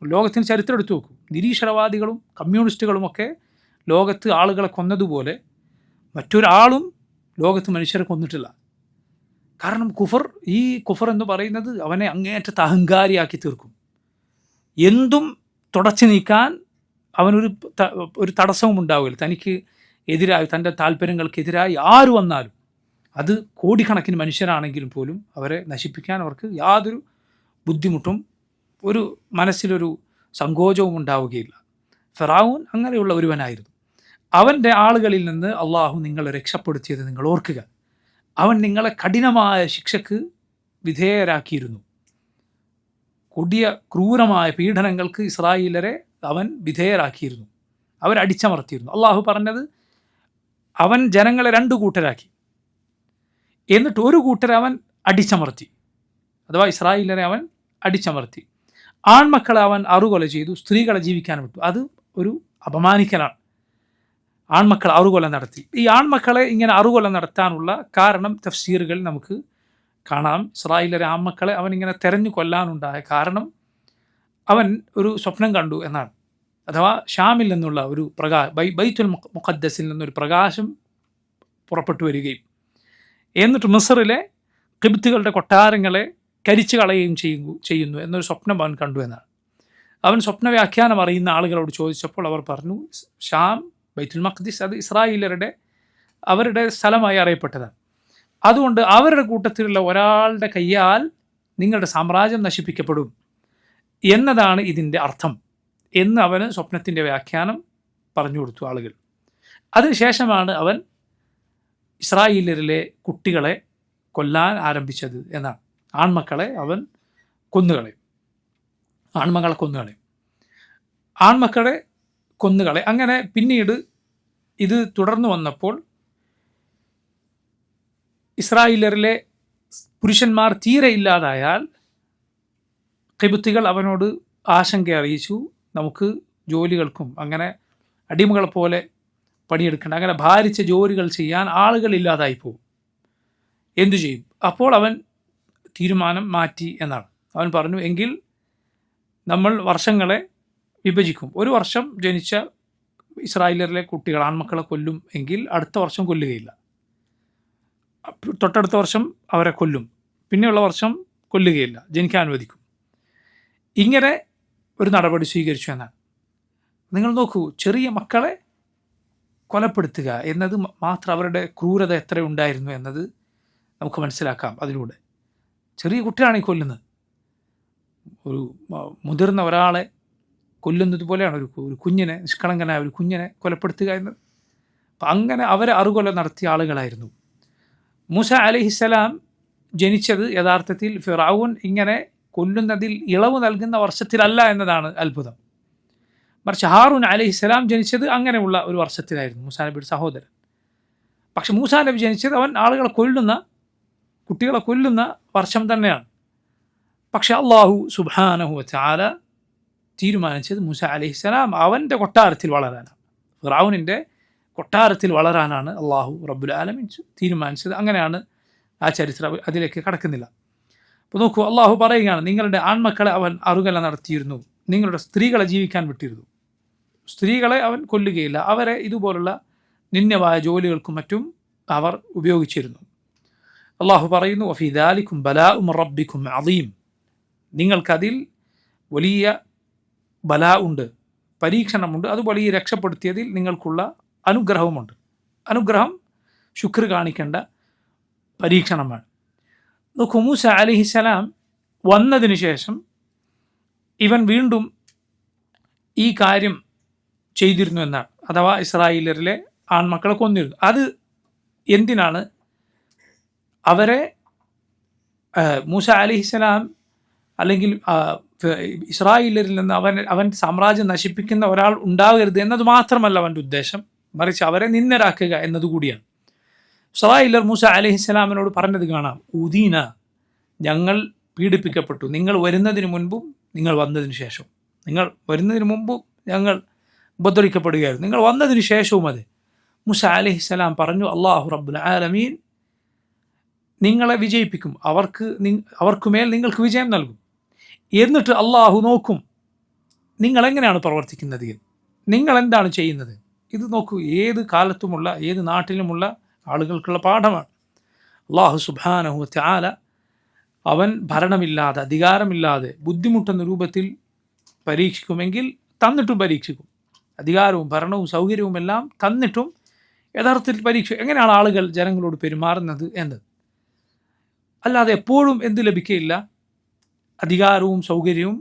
ലോകത്തിന് ചരിത്രം എടുത്തു നോക്കൂ. നിരീശ്വരവാദികളും കമ്മ്യൂണിസ്റ്റുകളുമൊക്കെ ലോകത്ത് ആളുകളെ കൊന്നതുപോലെ മറ്റൊരാളും ലോകത്ത് മനുഷ്യരെ കൊന്നിട്ടില്ല. കാരണം ഈ കുഫർ എന്ന് പറയുന്നത് അവനെ അങ്ങേയറ്റത്തെ അഹങ്കാരിയാക്കി തീർക്കും. എന്തും തുടച്ചു നീക്കാൻ അവനൊരു തടസ്സവും ഉണ്ടാവില്ല. തനിക്ക് എതിരായി, തൻ്റെ താല്പര്യങ്ങൾക്കെതിരായി ആര് വന്നാലും, അത് കോടിക്കണക്കിന് മനുഷ്യരാണെങ്കിലും പോലും അവരെ നശിപ്പിക്കാൻ അവർക്ക് യാതൊരു ബുദ്ധിമുട്ടും ഒരു മനസ്സിലൊരു സങ്കോചവും ഉണ്ടാവുകയില്ല. ഫിറഔൻ അങ്ങനെയുള്ള ഒരുവനായിരുന്നു. അവൻ്റെ ആളുകളിൽ നിന്ന് അള്ളാഹു നിങ്ങളെ രക്ഷപ്പെടുത്തിയത് നിങ്ങൾ ഓർക്കുക. അവൻ നിങ്ങളെ കഠിനമായ ശിക്ഷക്ക് വിധേയരാക്കിയിരുന്നു. കൊടിയ ക്രൂരമായ പീഡനങ്ങൾക്ക് ഇസ്രായേലരെ അവൻ വിധേയരാക്കിയിരുന്നു, അവരടിച്ചമർത്തിയിരുന്നു. അള്ളാഹു പറഞ്ഞത് അവൻ ജനങ്ങളെ 2 കൂട്ടരാക്കി, എന്നിട്ട് ഒരു കൂട്ടരെ അവൻ അടിച്ചമർത്തി, അഥവാ ഇസ്രായേലരെ അവൻ അടിച്ചമർത്തി. ആൺമക്കളെ അവൻ അറുകൊല ചെയ്തു, സ്ത്രീകളെ ജീവിക്കാൻ വിട്ടു. അത് ഒരു അപമാനിക്കലാണ്. ആൺമക്കൾ അറുകൊല നടത്തി. ഈ ആൺമക്കളെ ഇങ്ങനെ അറുകൊല നടത്താനുള്ള കാരണം തഫ്സീറുകൾ നമുക്ക് കാണാം. ഇസ്രായേലിലെ ആൺമക്കളെ അവൻ ഇങ്ങനെ തെരഞ്ഞു കൊല്ലാനുണ്ടായ കാരണം അവൻ ഒരു സ്വപ്നം കണ്ടു എന്നാണ്. അഥവാ ഷാമിൽ നിന്നുള്ള ഒരു ബൈത്തുൽ മുഖദ്ദസിൽ നിന്നൊരു പ്രകാശം പുറപ്പെട്ടു വരികയും എന്നിട്ട് മിസ്റിലെ ഖിബ്തുകളുടെ കൊട്ടാരങ്ങളെ കരിച്ചു കളയുകയും ചെയ്യുന്നു എന്നൊരു സ്വപ്നം അവൻ കണ്ടു എന്നാണ്. അവൻ സ്വപ്ന വ്യാഖ്യാനം അറിയുന്ന ആളുകളോട് ചോദിച്ചപ്പോൾ അവർ പറഞ്ഞു, ഷാം, ബൈത്തുൽ മഖ്ദിസ് അത് ഇസ്രായേലരുടെ അവരുടെ സ്ഥലമായി അറിയപ്പെട്ടതാണ്. അതുകൊണ്ട് അവരുടെ കൂട്ടത്തിലുള്ള ഒരാളുടെ കയ്യാൽ നിങ്ങളുടെ സാമ്രാജ്യം നശിപ്പിക്കപ്പെടും എന്നതാണ് ഇതിൻ്റെ അർത്ഥം എന്ന് അവന് സ്വപ്നത്തിൻ്റെ വ്യാഖ്യാനം പറഞ്ഞു കൊടുത്തു ആളുകൾ. അതിനുശേഷമാണ് അവൻ ഇസ്രായേലിലെ കുട്ടികളെ കൊല്ലാൻ ആരംഭിച്ചത് എന്നാണ്. ആൺമക്കളെ അവൻ കൊന്നുകളയും, ആൺമക്കളെ കൊന്നുകളെ. അങ്ങനെ പിന്നീട് ഇത് തുടർന്നു വന്നപ്പോൾ ഇസ്രായേലരിലെ പുരുഷന്മാർ തീരെ ഇല്ലാതായാൽ ഖിബ്തികൾ അവനോട് ആശങ്ക അറിയിച്ചു, നമുക്ക് ജോലികൾക്കും അങ്ങനെ അടിമകളെ പോലെ പണിയെടുക്കേണ്ട, അങ്ങനെ ഭാരിച്ച ജോലികൾ ചെയ്യാൻ ആളുകൾ ഇല്ലാതായി പോകും, എന്തു ചെയ്യും? അപ്പോൾ അവൻ തീരുമാനം മാറ്റി എന്നാണ്. അവൻ പറഞ്ഞു, എങ്കിൽ നമ്മൾ വർഷങ്ങളെ വിഭജിക്കും. ഒരു വർഷം ജനിച്ച ഇസ്രായേലരിലെ കുട്ടികൾ ആൺമക്കളെ കൊല്ലും എങ്കിൽ അടുത്ത വർഷം കൊല്ലുകയില്ല, തൊട്ടടുത്ത വർഷം അവരെ കൊല്ലും, പിന്നെയുള്ള വർഷം കൊല്ലുകയില്ല, ജനിക്കാൻ അനുവദിക്കും. ഇങ്ങനെ ഒരു നടപടി സ്വീകരിച്ചു എന്നാണ്. നിങ്ങൾ നോക്കൂ, ചെറിയ മക്കളെ കൊലപ്പെടുത്തുക എന്നത് മാത്രം അവരുടെ ക്രൂരത എത്ര ഉണ്ടായിരുന്നു എന്നത് നമുക്ക് മനസ്സിലാക്കാം അതിലൂടെ. ചെറിയ കുട്ടിയാണ് ഈ കൊല്ലുന്നത്. ഒരു മുതിർന്ന ഒരാളെ കൊല്ലുന്നത് പോലെയാണ് ഒരു കുഞ്ഞിനെ, നിഷ്കളങ്കനായ ഒരു കുഞ്ഞിനെ കൊലപ്പെടുത്തുക എന്നത്. അപ്പം അങ്ങനെ അവരെ അറുകൊല നടത്തിയ ആളുകളായിരുന്നു. മൂസ അലൈഹിസ്സലാം ജനിച്ചത് യഥാർത്ഥത്തിൽ ഫിറഔൻ ഇങ്ങനെ കൊല്ലുന്നതിൽ ഇളവ് നൽകുന്ന വർഷത്തിലല്ല എന്നതാണ് അത്ഭുതം. മറിച്ച് ഹാറൂൻ അലൈഹിസ്സലാം ജനിച്ചത് അങ്ങനെയുള്ള ഒരു വർഷത്തിലായിരുന്നു, മൂസാ നബിയുടെ സഹോദരൻ. പക്ഷെ മൂസാ നബി ജനിച്ചത് അവൻ ആളുകളെ കൊല്ലുന്ന, കുട്ടികളെ കൊല്ലുന്ന വർഷം തന്നെയാണ്. പക്ഷെ അള്ളാഹു സുബ്ഹാനഹു വ തആല തീരുമാനിച്ചത് മൂസ അലൈഹിസ്സലാം അവൻ്റെ കൊട്ടാരത്തിൽ വളരാനാണ്, ഫിറഔനിൻ്റെ കൊട്ടാരത്തിൽ വളരാനാണ് അള്ളാഹു റബ്ബുൽ ആലമീൻ തീരുമാനിച്ചത്. അങ്ങനെയാണ് ആ ചരിത്രം, അതിലേക്ക് കടക്കുന്നില്ല. അപ്പോൾ നോക്കൂ, അള്ളാഹു പറയുകയാണ്, നിങ്ങളുടെ ആൺമക്കളെ അവൻ അറുകല നടത്തിയിരുന്നു, നിങ്ങളുടെ സ്ത്രീകളെ ജീവിക്കാൻ വിട്ടിരുന്നു. സ്ത്രീകളെ അവൻ കൊല്ലുകയില്ല, അവരെ ഇതുപോലുള്ള നിന്ദ്യമായ ജോലികൾക്കും മറ്റും അവർ ഉപയോഗിച്ചിരുന്നു. അള്ളാഹു പറയുന്നു, വഫീ ദാലികും ബലാഉം റബ്ബിക്കും അദീം, നിങ്ങൾക്കതിൽ വലിയ ബലാ ഉണ്ട്, പരീക്ഷണമുണ്ട്, അതുപോലെ ഈ രക്ഷപ്പെടുത്തിയതിൽ നിങ്ങൾക്കുള്ള അനുഗ്രഹവുമുണ്ട്. അനുഗ്രഹം ശുക്ർ കാണിക്കേണ്ട പരീക്ഷണമാണ്. നോക്കൂ, മൂസ അലൈഹിസ്സലാം വന്നതിന് ശേഷം ഇവൻ വീണ്ടും ഈ കാര്യം ചെയ്തിരുന്നു എന്നാണ്, അഥവാ ഇസ്രായേലരിലെ ആൺമക്കളെ കൊന്നിരുന്നു. അത് എന്തിനാണ്? അവരെ മൂസ അലൈഹിസ്സലാം അല്ലെങ്കിൽ ഇസ്രായേലരിൽ നിന്ന് അവൻ സാമ്രാജ്യം നശിപ്പിക്കുന്ന ഒരാൾ ഉണ്ടാകരുത് എന്നത് മാത്രമല്ല അവൻ്റെ ഉദ്ദേശം, മറിച്ച് അവരെ നിന്ദരാക്കുക എന്നതുകൂടിയാണ്. ഇസ്രായേലർ മൂസ അലൈഹിസ്സലാമിനോട് പറഞ്ഞത് കാണാം, ഉദീന, ഞങ്ങൾ പീഡിപ്പിക്കപ്പെട്ടു, നിങ്ങൾ വരുന്നതിന് മുൻപും നിങ്ങൾ വന്നതിന് ശേഷവും. നിങ്ങൾ വരുന്നതിന് മുമ്പും ഞങ്ങൾ ഉപദ്രവിക്കപ്പെടുകയായിരുന്നു, നിങ്ങൾ വന്നതിന് ശേഷവും അതെ. മൂസ അലൈഹിസ്സലാം പറഞ്ഞു, അല്ലാഹു റബ്ബുൽ ആലമീൻ നിങ്ങളെ വിജയിപ്പിക്കും, അവർക്കുമേൽ നിങ്ങൾക്ക് വിജയം നൽകും. എന്നിട്ട് അള്ളാഹു നോക്കും നിങ്ങളെങ്ങനെയാണ് പ്രവർത്തിക്കുന്നത്, നിങ്ങൾ എന്താണ് ചെയ്യുന്നത്. ഇത് നോക്കൂ, ഏത് കാലത്തുമുള്ള ഏത് നാട്ടിലുമുള്ള ആളുകൾക്കുള്ള പാഠമാണ്. അള്ളാഹു സുബ്ഹാനഹു വ തആല അവൻ ഭരണമില്ലാതെ, അധികാരമില്ലാതെ ബുദ്ധിമുട്ടുന്ന രൂപത്തിൽ പരീക്ഷിക്കുമെങ്കിൽ തന്നിട്ടും പരീക്ഷിക്കും. അധികാരവും ഭരണവും സൗകര്യവും എല്ലാം തന്നിട്ടും യഥാർത്ഥത്തിൽ പരീക്ഷിക്കും. എങ്ങനെയാണ് ആളുകൾ ജനങ്ങളോട് പെരുമാറുന്നത് എന്നത്. അല്ലാതെ എപ്പോഴും എന്ത് ലഭിക്കുകയില്ല, അധികാരവും സൗകര്യവും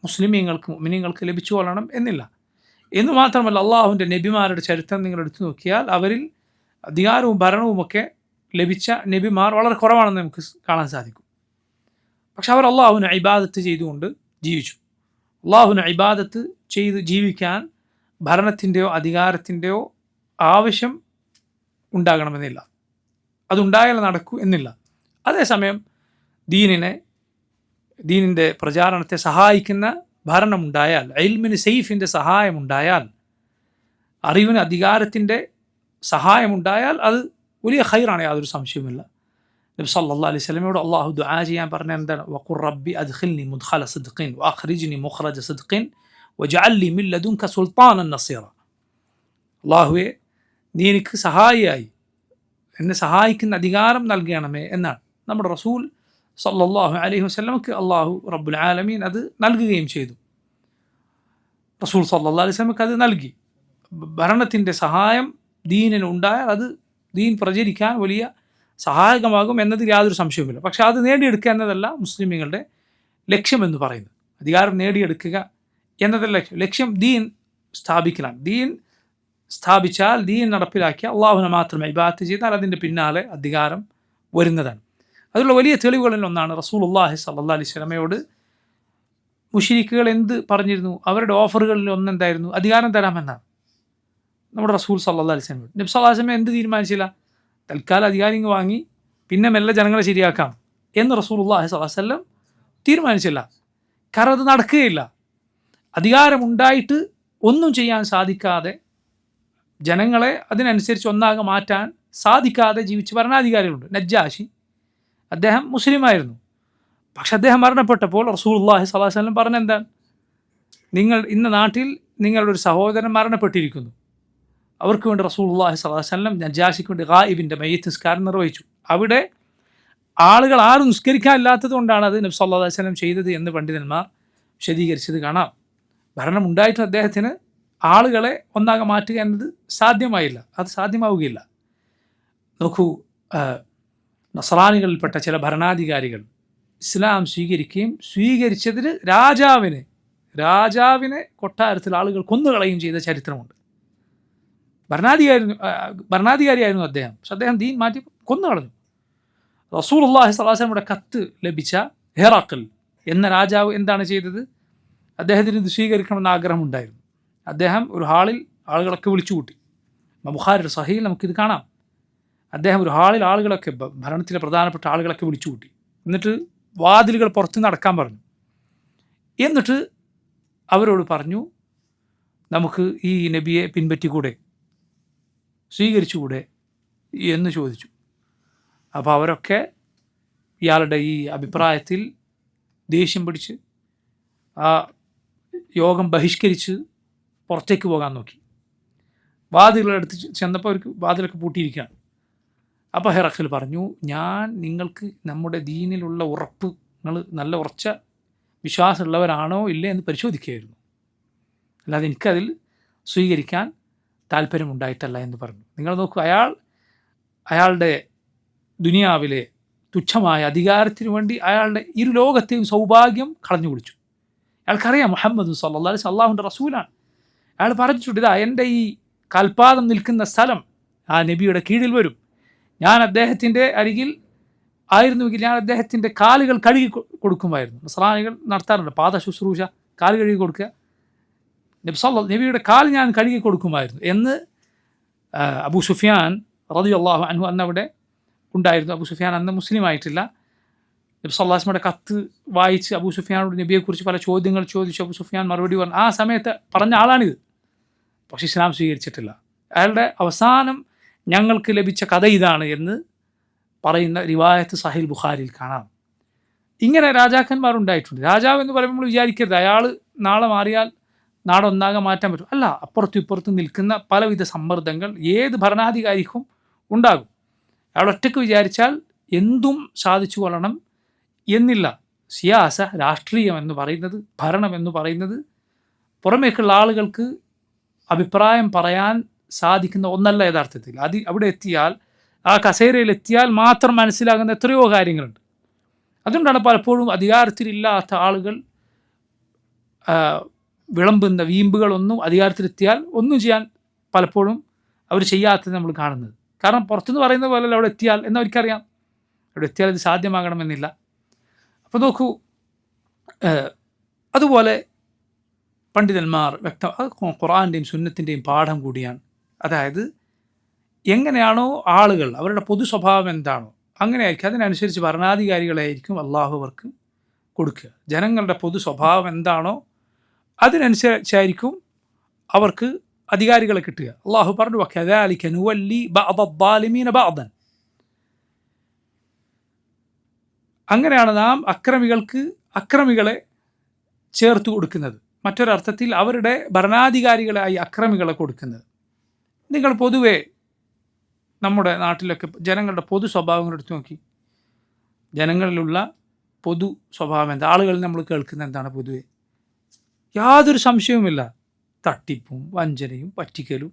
മുസ്ലിമീങ്ങൾക്ക് മുഅ്മിനീങ്ങൾക്ക് ലഭിച്ചു കൊള്ളണം എന്നില്ല. എന്ന് മാത്രമല്ല, അള്ളാഹുവിൻ്റെ നബിമാരുടെ ചരിത്രം നിങ്ങൾ എടുത്തു നോക്കിയാൽ അവരിൽ അധികാരവും ഭരണവുമൊക്കെ ലഭിച്ച നബിമാർ വളരെ കുറവാണെന്ന് നമുക്ക് കാണാൻ സാധിക്കും. പക്ഷെ അവർ അള്ളാഹുവിനെ ഇബാദത്ത് ചെയ്തുകൊണ്ട് ജീവിച്ചു. അള്ളാഹുവിനെ ഇബാദത്ത് ചെയ്ത് ജീവിക്കാൻ ഭരണത്തിൻ്റെയോ അധികാരത്തിൻ്റെയോ ആവശ്യം ഉണ്ടാകണമെന്നില്ല, അതുണ്ടായാൽ നടക്കൂ എന്നില്ല. അതേസമയം ദീനിൻ്റെ പ്രചാരണത്തെ സഹായിക്കുന്ന ഭരണമുണ്ടായാൽ, ഇൽമിന് സെയ്ഫിൻ്റെ സഹായമുണ്ടായാൽ, അറിവിന് അധികാരത്തിൻ്റെ സഹായമുണ്ടായാൽ അത് വലിയ ഖൈറാണ്, യാതൊരു സംശയവുമില്ല. നബി സല്ലല്ലാഹു അലൈഹി വസല്ലമയോട് അള്ളാഹു ദുആ ചെയ്യാൻ പറഞ്ഞ എന്താണ്? വഖുർ റബ്ബി അദ്ഖിൽനി മുദ്ഖല സിദ്ഖിൻ വഅഖ്രിജ്നി മുഖ്റജ സിദ്ഖിൻ വജ്അൽനി മിൻ ലദുൻക സുൽത്താനൻ നസീറ. അള്ളാഹുവേ, നീ എനിക്ക് സഹായിയായി, എന്നെ സഹായിക്കുന്ന അധികാരം നൽകണമേ എന്നാണ്. നമ്മുടെ റസൂൽ സല്ലല്ലാഹു അലൈഹി വസല്ലമക്ക് അള്ളാഹു റബ്ബുൽ ആലമീൻ അത് നൽകുകയും ചെയ്തു. റസൂൽ സല്ലല്ലാഹു അലൈഹി വസല്ലമക്ക് അത് നൽകി. ഭരണത്തിൻ്റെ സഹായം ദീനിന് ഉണ്ടായാൽ അത് ദീൻ പ്രചരിക്കാൻ വലിയ സഹായകമാകും എന്നതിൽ യാതൊരു സംശയവുമില്ല. പക്ഷെ അത് നേടിയെടുക്കുക എന്നതല്ല മുസ്ലിമീങ്ങളുടെ ലക്ഷ്യമെന്ന് പറയുന്നത്. അധികാരം നേടിയെടുക്കുക എന്നതല്ല ലക്ഷ്യം, ദീൻ സ്ഥാപിക്കലാണ്. ദീൻ സ്ഥാപിച്ചാൽ, ദീൻ നടപ്പിലാക്കിയാൽ, അള്ളാഹുവിനെ മാത്രം ഇബാദത്ത് ചെയ്താൽ അതിൻ്റെ പിന്നാലെ അധികാരം വരുന്നതാണ്. അതിലുള്ള വലിയ തെളിവുകളിൽ ഒന്നാണ് റസൂലുള്ളാഹി സ്വല്ലല്ലാഹി അലൈഹി വസല്ലമയോട് മുശ്രിക്കുകൾ എന്ത് പറഞ്ഞിരുന്നു? അവരുടെ ഓഫറുകളിൽ ഒന്നെന്തായിരുന്നു? അധികാരം തരാമെന്നാണ്. നമ്മുടെ റസൂൽ സല്ലല്ലാഹു അലൈഹി വസല്ലം, നബി സല്ലല്ലാഹു അലൈഹി വസല്ലം എന്ത് തീരുമാനിച്ചില്ല? തൽക്കാലം അധികാരം വാങ്ങി പിന്നെ മെല്ലെ ജനങ്ങളെ ശരിയാക്കാം എന്ന് റസൂലുള്ളാഹി സ്വല്ലല്ലാഹു അലൈഹി വസല്ലം തീരുമാനിച്ചില്ല. കാരണം അത് നടക്കുകയില്ല. അധികാരമുണ്ടായിട്ട് ഒന്നും ചെയ്യാൻ സാധിക്കാതെ, ജനങ്ങളെ അതിനനുസരിച്ച് ഒന്നാകെ മാറ്റാൻ സാധിക്കാതെ ജീവിച്ച ഭരണാധികാരികളുണ്ട്. നജ്ജാശി അദ്ദേഹം മുസ്ലിമായിരുന്നു. പക്ഷെ അദ്ദേഹം മരണപ്പെട്ടപ്പോൾ റസൂലുള്ളാഹി സ്വല്ലല്ലാഹു അലൈഹി വസല്ലം പറഞ്ഞെന്താണ്? നിങ്ങൾ ഇന്ന നാട്ടിൽ നിങ്ങളുടെ ഒരു സഹോദരൻ മരണപ്പെട്ടിരിക്കുന്നു. അവർക്ക് വേണ്ടി റസൂലുള്ളാഹി സ്വല്ലല്ലാഹു അലൈഹി വസല്ലം നജ്ജാശിക്ക് വേണ്ടി ഗായിബിൻ്റെ മയ്യിത്ത് നിസ്കാരം നിർവഹിച്ചു. അവിടെ ആളുകൾ ആരും നിസ്കരിക്കാനില്ലാത്തത് കൊണ്ടാണ് അത് നബി സല്ലല്ലാഹു അലൈഹി വസല്ലം ചെയ്തത് എന്ന് പണ്ഡിതന്മാർ വിശദീകരിച്ചത് കാണാം. ഭരണം ഉണ്ടായിട്ടും അദ്ദേഹത്തിന് ആളുകളെ ഒന്നാകെ മാറ്റുക എന്നത് സാധ്യമായില്ല, അത് സാധ്യമാവുകയില്ല. നോക്കൂ, നസ്രാനികളിൽപ്പെട്ട ചില ഭരണാധികാരികൾ ഇസ്ലാം സ്വീകരിക്കുകയും സ്വീകരിച്ചതിന് രാജാവിനെ കൊട്ടാരത്തിൽ ആളുകൾ കൊന്നുകളയുകയും ചെയ്ത ചരിത്രമുണ്ട്. ഭരണാധികാരിയായിരുന്നു അദ്ദേഹം, പക്ഷെ അദ്ദേഹം ദീൻ മാറ്റി കൊന്നുകളഞ്ഞു. റസൂലുള്ളാഹി സ്വല്ലല്ലാഹു അലൈഹി വസല്ലമയുടെ കത്ത് ലഭിച്ച ഹെറാഖിൽ എന്ന രാജാവ് എന്താണ് ചെയ്തത്? അദ്ദേഹത്തിന് ഇത് സ്വീകരിക്കണമെന്ന് ആഗ്രഹമുണ്ടായിരുന്നു. അദ്ദേഹം ഒരു ഹാളിൽ ആളുകളൊക്കെ വിളിച്ചുകൂട്ടി. ബുഖാരിയുടെ സഹീൽ നമുക്കിത് കാണാം. അദ്ദേഹം ഒരു ഹാളിൽ ആളുകളൊക്കെ, ഭരണത്തിലെ പ്രധാനപ്പെട്ട ആളുകളൊക്കെ വിളിച്ചുകൂട്ടി. എന്നിട്ട് വാതിലുകൾ പുറത്ത് നടക്കാൻ പറഞ്ഞു. എന്നിട്ട് അവരോട് പറഞ്ഞു, നമുക്ക് ഈ നബിയെ പിൻപറ്റിക്കൂടെ, സ്വീകരിച്ചുകൂടെ എന്ന് ചോദിച്ചു. അപ്പോൾ അവരൊക്കെ ഇയാളുടെ ഈ അഭിപ്രായത്തിൽ ദേഷ്യം പിടിച്ച് ആ യോഗം ബഹിഷ്കരിച്ച് പുറത്തേക്ക് പോകാൻ നോക്കി. വാതിലുകളെടുത്ത് ചെന്നപ്പോൾ അവർക്ക് വാതിലൊക്കെ പൂട്ടിയിരിക്കുകയാണ്. അപ്പോൾ ഹെറഖിൽ പറഞ്ഞു, ഞാൻ നിങ്ങൾക്ക് നമ്മുടെ ദീനിലുള്ള ഉറപ്പ്, നിങ്ങൾ നല്ല ഉറച്ച വിശ്വാസമുള്ളവരാണോ ഇല്ലേ എന്ന് പരിശോധിക്കുകയായിരുന്നു, അല്ലാതെ എനിക്കതിൽ സ്വീകരിക്കാൻ താല്പര്യമുണ്ടായിട്ടല്ല എന്ന് പറഞ്ഞു. നിങ്ങൾ നോക്കൂ, അയാളുടെ ദുനിയാവിലെ തുച്ഛമായ അധികാരത്തിനു വേണ്ടി അയാളുടെ ഇരു ലോകത്തെയും സൗഭാഗ്യം കളഞ്ഞു കുടിച്ചു. അയാൾക്കറിയാം മുഹമ്മദ് സല്ലല്ലാഹു അലൈഹി വസല്ലം അല്ലാഹുവിൻ്റെ റസൂലാണ്. അയാൾ പറഞ്ഞിട്ടുണ്ട്, ഇതാ എൻ്റെ ഈ കാൽപാദം നിൽക്കുന്ന സ്ഥലം ആ നബിയുടെ കീഴിൽ വരും. ഞാൻ അദ്ദേഹത്തിൻ്റെ അരികിൽ ആയിരുന്നുവെങ്കിൽ ഞാൻ അദ്ദേഹത്തിൻ്റെ കാലുകൾ കഴുകി കൊടുക്കുമായിരുന്നു. നസ്രാനികൾ നടത്താറുണ്ട് പാദ ശുശ്രൂഷ, കാല് കഴുകി കൊടുക്കുക. നബിയുടെ കാൽ ഞാൻ കഴുകി കൊടുക്കുമായിരുന്നു എന്ന് അബൂ സുഫിയാൻ റളിയല്ലാഹു അൻഹു അന്നവിടെ ഉണ്ടായിരുന്നു. അബൂ സുഫിയാൻ അന്ന് മുസ്ലിം ആയിട്ടില്ല. നബി സല്ലല്ലാഹു അലൈഹി വസല്ലമയുടെ കത്ത് വായിച്ച് അബൂ സുഫിയാനോട് നബിയെക്കുറിച്ച് പല ചോദ്യങ്ങൾ ചോദിച്ചു. അബൂ സുഫിയാൻ മറുപടി പറഞ്ഞു. ആ സമയത്ത് പറഞ്ഞ ആളാണിത്, പക്ഷേ ഇസ്ലാം സ്വീകരിച്ചിട്ടില്ല. അയാളുടെ അവസാനം ഞങ്ങൾക്ക് ലഭിച്ച കഥ ഇതാണ് എന്ന് പറയുന്ന റിവായത്ത് സഹീഹ് ബുഖാരിയിൽ കാണാം. ഇങ്ങനെ രാജാക്കന്മാരുണ്ടായിട്ടുണ്ട്. രാജാവ് എന്ന് പറയുമ്പോൾ നമ്മൾ വിചാരിക്കരുത് അയാൾ നാളെ മാറിയാൽ നാടൊന്നാകെ മാറ്റാൻ പറ്റും. അല്ല, അപ്പുറത്തും ഇപ്പുറത്തും നിൽക്കുന്ന പലവിധ സമ്മർദ്ദങ്ങൾ ഏത് ഭരണാധികാരിക്കും ഉണ്ടാകും. അയാൾ ഒറ്റയ്ക്ക് വിചാരിച്ചാൽ എന്തും സാധിച്ചു കൊള്ളണം എന്നില്ല. സിയാസ, രാഷ്ട്രീയം എന്ന് പറയുന്നത്, ഭരണം എന്ന് പറയുന്നത് പുറമേക്കുള്ള ആളുകൾക്ക് അഭിപ്രായം പറയാൻ സാധിക്കുന്ന ഒന്നല്ല യഥാർത്ഥത്തിൽ. അവിടെ എത്തിയാൽ, ആ കസേരയിലെത്തിയാൽ മാത്രം മനസ്സിലാകുന്ന എത്രയോ കാര്യങ്ങളുണ്ട്. അതുകൊണ്ടാണ് പലപ്പോഴും അധികാരത്തിലില്ലാത്ത ആളുകൾ വിളമ്പുന്ന വീമ്പുകളൊന്നും അധികാരത്തിലെത്തിയാൽ ഒന്നും ചെയ്യാൻ പലപ്പോഴും അവർ ചെയ്യാത്തത് നമ്മൾ കാണുന്നത്. കാരണം പുറത്തുനിന്ന് പറയുന്ന പോലെ അവിടെ എത്തിയാൽ എന്നവർക്കറിയാം, അവിടെ എത്തിയാൽ ഇത് സാധ്യമാകണമെന്നില്ല. അപ്പോൾ നോക്കൂ, അതുപോലെ പണ്ഡിതന്മാർ ഖുർആൻ്റെയും സുന്നത്തിൻ്റെയും പാഠം കൂടിയാണ്. അതായത് എങ്ങനെയാണോ ആളുകൾ, അവരുടെ പൊതു സ്വഭാവം എന്താണോ അങ്ങനെയായിരിക്കും, അതിനനുസരിച്ച് ഭരണാധികാരികളായിരിക്കും അള്ളാഹു അവർക്ക് കൊടുക്കുക. ജനങ്ങളുടെ പൊതു സ്വഭാവം എന്താണോ അതിനനുസരിച്ചായിരിക്കും അവർക്ക് അധികാരികളെ കിട്ടുക. അള്ളാഹു പറഞ്ഞു, വകദാലിക നുവല്ലി ബഅദ അദ്ദാലിമീന ബഅദൻ. അങ്ങനെയാണ് നാം അക്രമികളെ ചേർത്ത് കൊടുക്കുന്നത്. മറ്റൊരർത്ഥത്തിൽ അവരുടെ ഭരണാധികാരികളായി അക്രമികളെ കൊടുക്കുന്നത്. നിങ്ങൾ പൊതുവെ നമ്മുടെ നാട്ടിലൊക്കെ ജനങ്ങളുടെ പൊതു സ്വഭാവങ്ങൾ എടുത്തു നോക്കി. ജനങ്ങളിലുള്ള പൊതു സ്വഭാവം എന്താ? ആളുകളിൽ നമ്മൾ കേൾക്കുന്ന എന്താണ്? പൊതുവെ യാതൊരു സംശയവുമില്ല, തട്ടിപ്പും വഞ്ചനയും പറ്റിക്കലും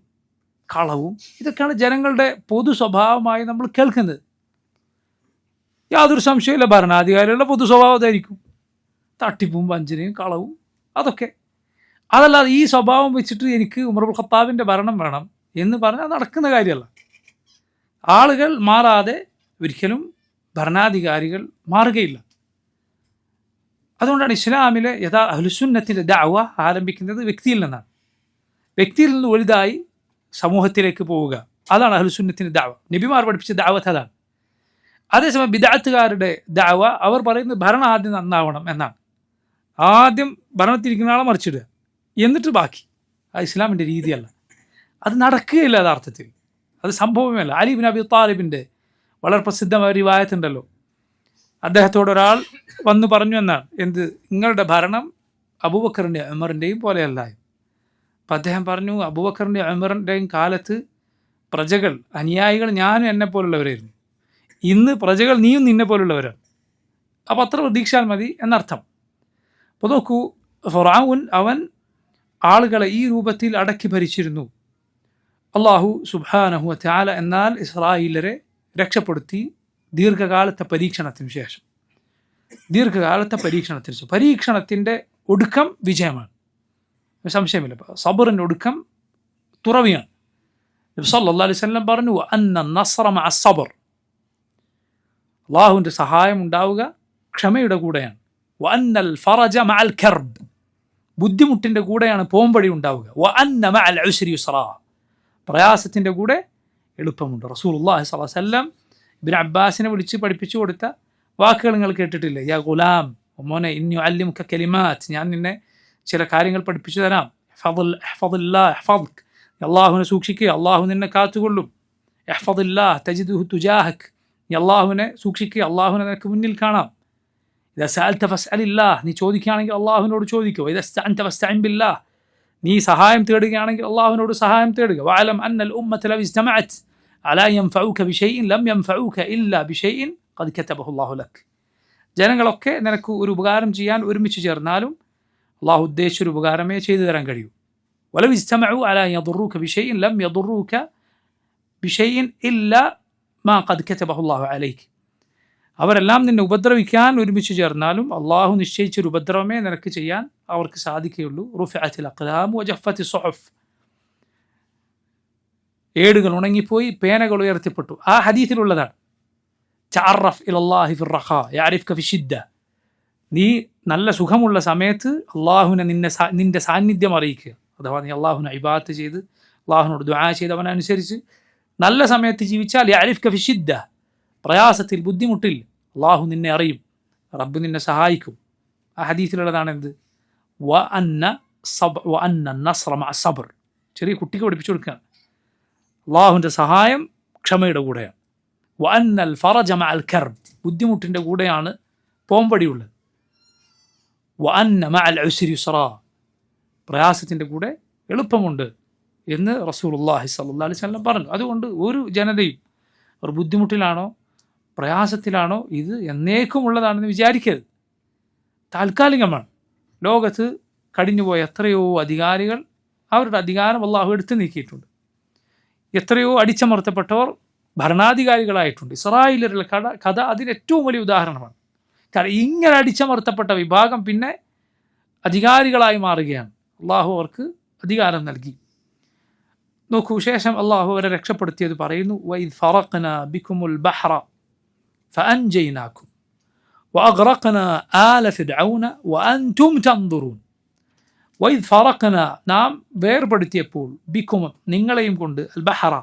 കളവും, ഇതൊക്കെയാണ് ജനങ്ങളുടെ പൊതു സ്വഭാവമായി നമ്മൾ കേൾക്കുന്നത്. യാതൊരു സംശയമില്ല, ഭരണാധികാരികളുടെ പൊതു സ്വഭാവം അതായിരിക്കും, തട്ടിപ്പും വഞ്ചനയും കളവും, അതൊക്കെ. അതല്ലാതെ ഈ സ്വഭാവം വെച്ചിട്ട് എനിക്ക് ഉമർ ഇബ്നുൽ ഖത്താബിൻ്റെ ഭരണം വേണം എന്ന് പറഞ്ഞാൽ നടക്കുന്ന കാര്യമല്ല. ആളുകൾ മാറാതെ ഒരിക്കലും ഭരണാധികാരികൾ മാറുകയില്ല. അതുകൊണ്ടാണ് ഇസ്ലാമിലെ അഹ്ലുസുന്നത്തിൻ്റെ ദഅവ ആരംഭിക്കുന്നത് വ്യക്തിയിൽ നിന്നാണ്. വ്യക്തിയിൽ നിന്ന് വലുതായി സമൂഹത്തിലേക്ക് പോവുക, അതാണ് അഹ്ലുസുന്നത്തിൻ്റെ ദഅവ. നബിമാർ പഠിപ്പിച്ച ദഅവത്ത് അതാണ്. അതേസമയം ബിദഅത്തുകാരുടെ ദഅവ അവർ പറയുന്നത് ഭരണം ആദ്യം നന്നാവണം എന്നാണ്. ആദ്യം ഭരണത്തിരിക്കുന്ന ആളെ മറിച്ചിടുക, എന്നിട്ട് ബാക്കി. അത് ഇസ്ലാമിൻ്റെ രീതിയല്ല, അത് നടക്കുകയില്ല. യഥാർത്ഥത്തിൽ അത് സംഭവമല്ല. അലി ഇബ്നു അബി താലിബിൻ്റെ വളരെ പ്രസിദ്ധമായ ഒരു റിവായത്തുണ്ടല്ലോ. അദ്ദേഹത്തോട് ഒരാൾ വന്നു പറഞ്ഞു എന്നാണ്, എന്ത്, നിങ്ങളുടെ ഭരണം അബൂബക്കറിൻ്റെയും ഉമറിൻ്റെയും പോലെയല്ല. അപ്പം അദ്ദേഹം പറഞ്ഞു, അബൂബക്കറിൻ്റെയും ഉമറിൻ്റെയും കാലത്ത് പ്രജകൾ, അനുയായികൾ ഞാനും എന്നെ പോലുള്ളവരായിരുന്നു. ഇന്ന് പ്രജകൾ നീയും നിന്നെ പോലുള്ളവരാണ്. അപ്പോൾ അത്ര പ്രതീക്ഷാൽ മതി എന്നർത്ഥം. അപ്പോൾ നോക്കൂ, ഫിർഔൻ അവൻ ആളുകളെ ഈ രൂപത്തിൽ അടക്കി ഭരിച്ചിരുന്നു. അള്ളാഹു സുബ്ഹാനഹു വ തആല എന്നാൽ ഇസ്രായേലരെ രക്ഷപ്പെടുത്തി ദീർഘകാലത്തെ പരീക്ഷണത്തിന് ശേഷം. പരീക്ഷണത്തിൻ്റെ ഒടുക്കം വിജയമാണ്, സംശയമില്ല. സബറിൻ്റെ ഒടുക്കം തുറവിയാണ്. നബി സല്ലല്ലാഹു അലൈഹി വസല്ലം പറഞ്ഞു, അന്ന നസ്റ മഅ സബർ, അള്ളാഹുവിൻ്റെ സഹായം ഉണ്ടാവുക ക്ഷമയുടെ കൂടെയാണ്. വഅന്നൽ ഫറജ മഅൽ കർബ്, ബുദ്ധിമുട്ടിൻ്റെ കൂടെയാണ് പോംവഴി ഉണ്ടാവുക. വഅന്ന മഅൽ ഉസ്രി യുസ്റാ, പ്രയാസത്തിൻ്റെ കൂടെ എളുപ്പമുണ്ട്. റസൂലുള്ളാഹി സ്വല്ലല്ലാഹു അലൈഹി വസല്ലം ഇബ്നു അബ്ബാസിനെ വിളിച്ച് പഠിപ്പിച്ചു കൊടുത്ത വാക്കുകൾ നിങ്ങൾ കേട്ടിട്ടില്ലേ? യാ ഗുലാം, മോനെ, ഇന്നി ഉഅല്ലിമുക കലിമാത്ത്, ഞാൻ നിന്നെ ചില കാര്യങ്ങൾ പഠിപ്പിച്ചു തരാം. ഇഹ്ഫദില്ലാഹ് യഹ്ഫദ്ക്, അള്ളാഹുവിനെ സൂക്ഷിക്കുക, അള്ളാഹു നിന്നെ കാത്തുകൊള്ളും. ഇഹ്ഫദില്ലാഹ് തജിദുഹു തുജാഹക്, അള്ളാഹുവിനെ സൂക്ഷിക്കുക, അള്ളാഹുവിനെ നിനക്ക് മുന്നിൽ കാണാം. ഇദാ സഅൽത ഫസ്അലില്ലാഹ്, നീ ചോദിക്കുകയാണെങ്കിൽ അള്ളാഹുവിനോട് ചോദിക്കുക. ഇദാ ഇസ്തഅൻത ഫസ്തഇൻ ബില്ലാഹ്, നീ സഹായം തേടുകയാണെങ്കിൽ അള്ളാഹുവിനോട് സഹായം തേടുക. വഅലം അന്നൽ ഉമ്മത ലൗ ഇജ്തമഅത് അലാ യൻഫഉക ബിശൈഇൻ ലം യൻഫഉക ഇല്ലാ ബിശൈഇൻ ഖദ് കതബഹു അല്ലാഹു ലക്, ജനങ്ങളൊക്കെ നിനക്ക് ഒരു ഉപകാരം ചെയ്യാൻ ഒരുമിച്ച് ചേർന്നാലും അള്ളാഹു ഉദ്ദേശിച്ചൊരു ഉപകാരമേ ചെയ്തു തരാൻ കഴിയൂ. വലൗ ഇജ്തമഉ അലാ യദുറൂക ബിശൈഇൻ ലം യദുറൂക ബിശൈഇൻ ഇല്ലാ മാ ഖദ് കതബഹു അല്ലാഹു അലൈക്, അവരെല്ലാം നിന്നെ ഉപദ്രവിക്കാൻ ഒരുമിച്ച് ചേർന്നാലും അള്ളാഹു നിശ്ചയിച്ചൊരു ഉപദ്രവമേ നിനക്ക് ചെയ്യാൻ അവർക്ക് സാധിക്കുകയുള്ളൂ. റുഫിഅത്തിൽ അഖ്ലാം വജഫത്തി സുഹഫ്, ഏടുകൾ ഉണങ്ങിപ്പോയി, പേനകൾ ഉയർത്തിപ്പെട്ടു. ആ ഹദീസിലുള്ളതാണ്. തഅറഫ് ഇലല്ലാഹി ഫിർ റഖാ യഅരിഫ്ക ഫിശ്ശിദ്ദ, നീ നല്ല സുഖമുള്ള സമയത്ത് അള്ളാഹുവിനെ നിന്റെ സാന്നിധ്യം അറിയിക്കുക. അഥവാ നീ അള്ളാഹുവിനെ ഇബാദത്ത് ചെയ്ത് അള്ളാഹുവിനോട് ദുആ ചെയ്ത് അവനനുസരിച്ച് നല്ല സമയത്ത് ജീവിച്ചാൽ യഅരിഫ്ക ഫിശ്ശിദ്ദ, പ്രയാസത്തിൽ, ബുദ്ധിമുട്ടിൽ അള്ളാഹു നിന്നെ അറിയും, റബ്ബ് നിന്നെ സഹായിക്കും. ആ ഹദീസിലുള്ളതാണ് എന്ത്, വഅന്ന നസ്റ മഅ സബ്ർ, ചെറിയ കുട്ടിക്ക് പഠിപ്പിച്ചു കൊടുക്കുകയാണ്. അള്ളാഹുവിൻ്റെ സഹായം ക്ഷമയുടെ കൂടെയാണ്. വഅന്നൽ ഫറജ മഅൽ കർബ്, ബുദ്ധിമുട്ടിൻ്റെ കൂടെയാണ് പോംവഴിയുള്ളത്. വഅന്ന മഅൽ ഉസ്രി യുസ്റാ, പ്രയാസത്തിൻ്റെ കൂടെ എളുപ്പമുണ്ട് എന്ന് റസൂലുള്ളാഹി സ്വല്ലല്ലാഹു അലൈഹി വസല്ലം പറഞ്ഞു. അതുകൊണ്ട് ഒരു ജനതയും ഒരു ബുദ്ധിമുട്ടിലാണോ പ്രയാസത്തിലാണോ ഇത് എന്നേക്കുമുള്ളതാണെന്ന് വിചാരിക്കരുത്. താൽക്കാലികമാണ്. ലോകത്ത് കഴിഞ്ഞുപോയ എത്രയോ അധികാരികൾ അവരുടെ അധികാരം അള്ളാഹു എടുത്തു നീക്കിയിട്ടുണ്ട്. എത്രയോ അടിച്ചമർത്തപ്പെട്ടവർ ഭരണാധികാരികളായിട്ടുണ്ട്. ഇസ്രായേലിലുള്ള കഥ അതിന് ഏറ്റവും വലിയ ഉദാഹരണമാണ്. കാരണം ഇങ്ങനെ അടിച്ചമർത്തപ്പെട്ട വിഭാഗം പിന്നെ അധികാരികളായി മാറുകയാണ്. അള്ളാഹു അവർക്ക് അധികാരം നൽകി. നോക്കൂ, ശേഷം അള്ളാഹു അവരെ രക്ഷപ്പെടുത്തിയത് പറയുന്നു. വഇദ് ഫറഖ്നാ ബികുമുൽ ബഹ്റ ഫഅൻജയ്നാകും വഅഗ്റഖ്നാ ആല ഫിർഔന വഅൻതും തൻദുറൂൻ. വഇദ് ഫറഖ്നാ, നാം വേർപെടുത്തിയപ്പോൾ, ബികും, നിങ്ങളെയും കൊണ്ട്, അൽ ബഹ്റ,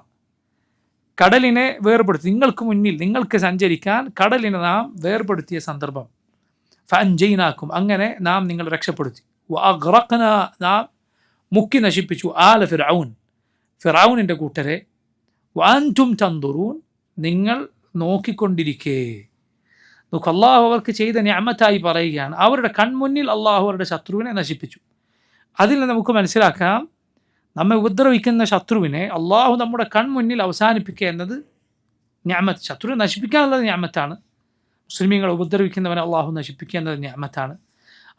കടലിനെ വേർപെടുത്തി, നിങ്ങൾക്ക് മുന്നിൽ നിങ്ങൾക്ക് സഞ്ചരിക്കാൻ കടലിനെ നാം വേർപെടുത്തിയ സന്ദർഭം. ഫഅൻജയ്നാകും, അങ്ങനെ നാം നിങ്ങളെ രക്ഷപ്പെടുത്തി. വഅഗ്റഖ്നാ, നാം മുക്കി നശിപ്പിച്ചു, ആല ഫിർഔൻ, ഫിർഔനിൻ്റെ കൂട്ടരെ. വഅൻതും തൻദുറൂൻ, നിങ്ങൾ നോക്കിക്കൊണ്ടിരിക്കേ. നോക്ക്, അള്ളാഹു അവർക്ക് ചെയ്ത നിഅമത്തായി പറയുകയാണ്. അവരുടെ കൺമുന്നിൽ അള്ളാഹു അവരുടെ ശത്രുവിനെ നശിപ്പിച്ചു. അതിൽ നമുക്ക് മനസ്സിലാക്കാം, നമ്മെ ഉപദ്രവിക്കുന്ന ശത്രുവിനെ അള്ളാഹു നമ്മുടെ കൺമുന്നിൽ അവസാനിപ്പിക്കുക എന്നത് നിഅമത്ത്. ശത്രുവിനെ നശിപ്പിക്കുക എന്നുള്ളത് നിഅമത്താണ്. മുസ്ലിമീങ്ങളെ ഉപദ്രവിക്കുന്നവനെ അള്ളാഹു നശിപ്പിക്കുക എന്നത് നിഅമത്താണ്.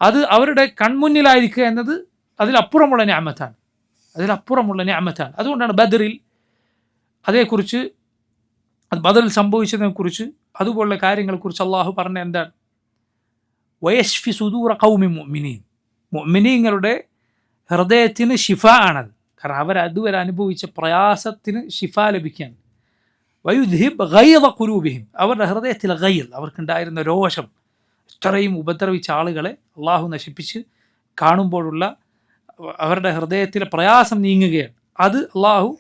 അത് അവരുടെ കൺമുന്നിലായിരിക്കുക എന്നത് അതിലപ്പുറമുള്ള നിഅമത്താണ്. അതുകൊണ്ടാണ് ബദറിൽ അതേക്കുറിച്ച്, ബദറിൽ സംഭവിച്ചതിനെക്കുറിച്ച്, അതുപോലുള്ള കാര്യങ്ങളെക്കുറിച്ച് അള്ളാഹു പറഞ്ഞ എന്താണ്, വയശ്ഫി സുദൂറ ഖൗമി മുഅ്മിനീൻ, മുഅ്മിനീങ്ങളുടെ ഹൃദയത്തിന് ഷിഫ ആണത്. കാരണം അവരതുവരെ അനുഭവിച്ച പ്രയാസത്തിന് ഷിഫ ലഭിക്കാൻ. വയുദ്ഹിബ് ഗൈദ ഖുലൂബിഹിം, അവരുടെ ഹൃദയത്തിലെ ഗൈൽ, അവർക്കുണ്ടായിരുന്ന രോഷം, ഇത്രയും ഉപദ്രവിച്ച ആളുകളെ അള്ളാഹു നശിപ്പിച്ച് കാണുമ്പോഴുള്ള അവരുടെ ഹൃദയത്തിലെ പ്രയാസം നീങ്ങുകയാണ്. അത് അള്ളാഹു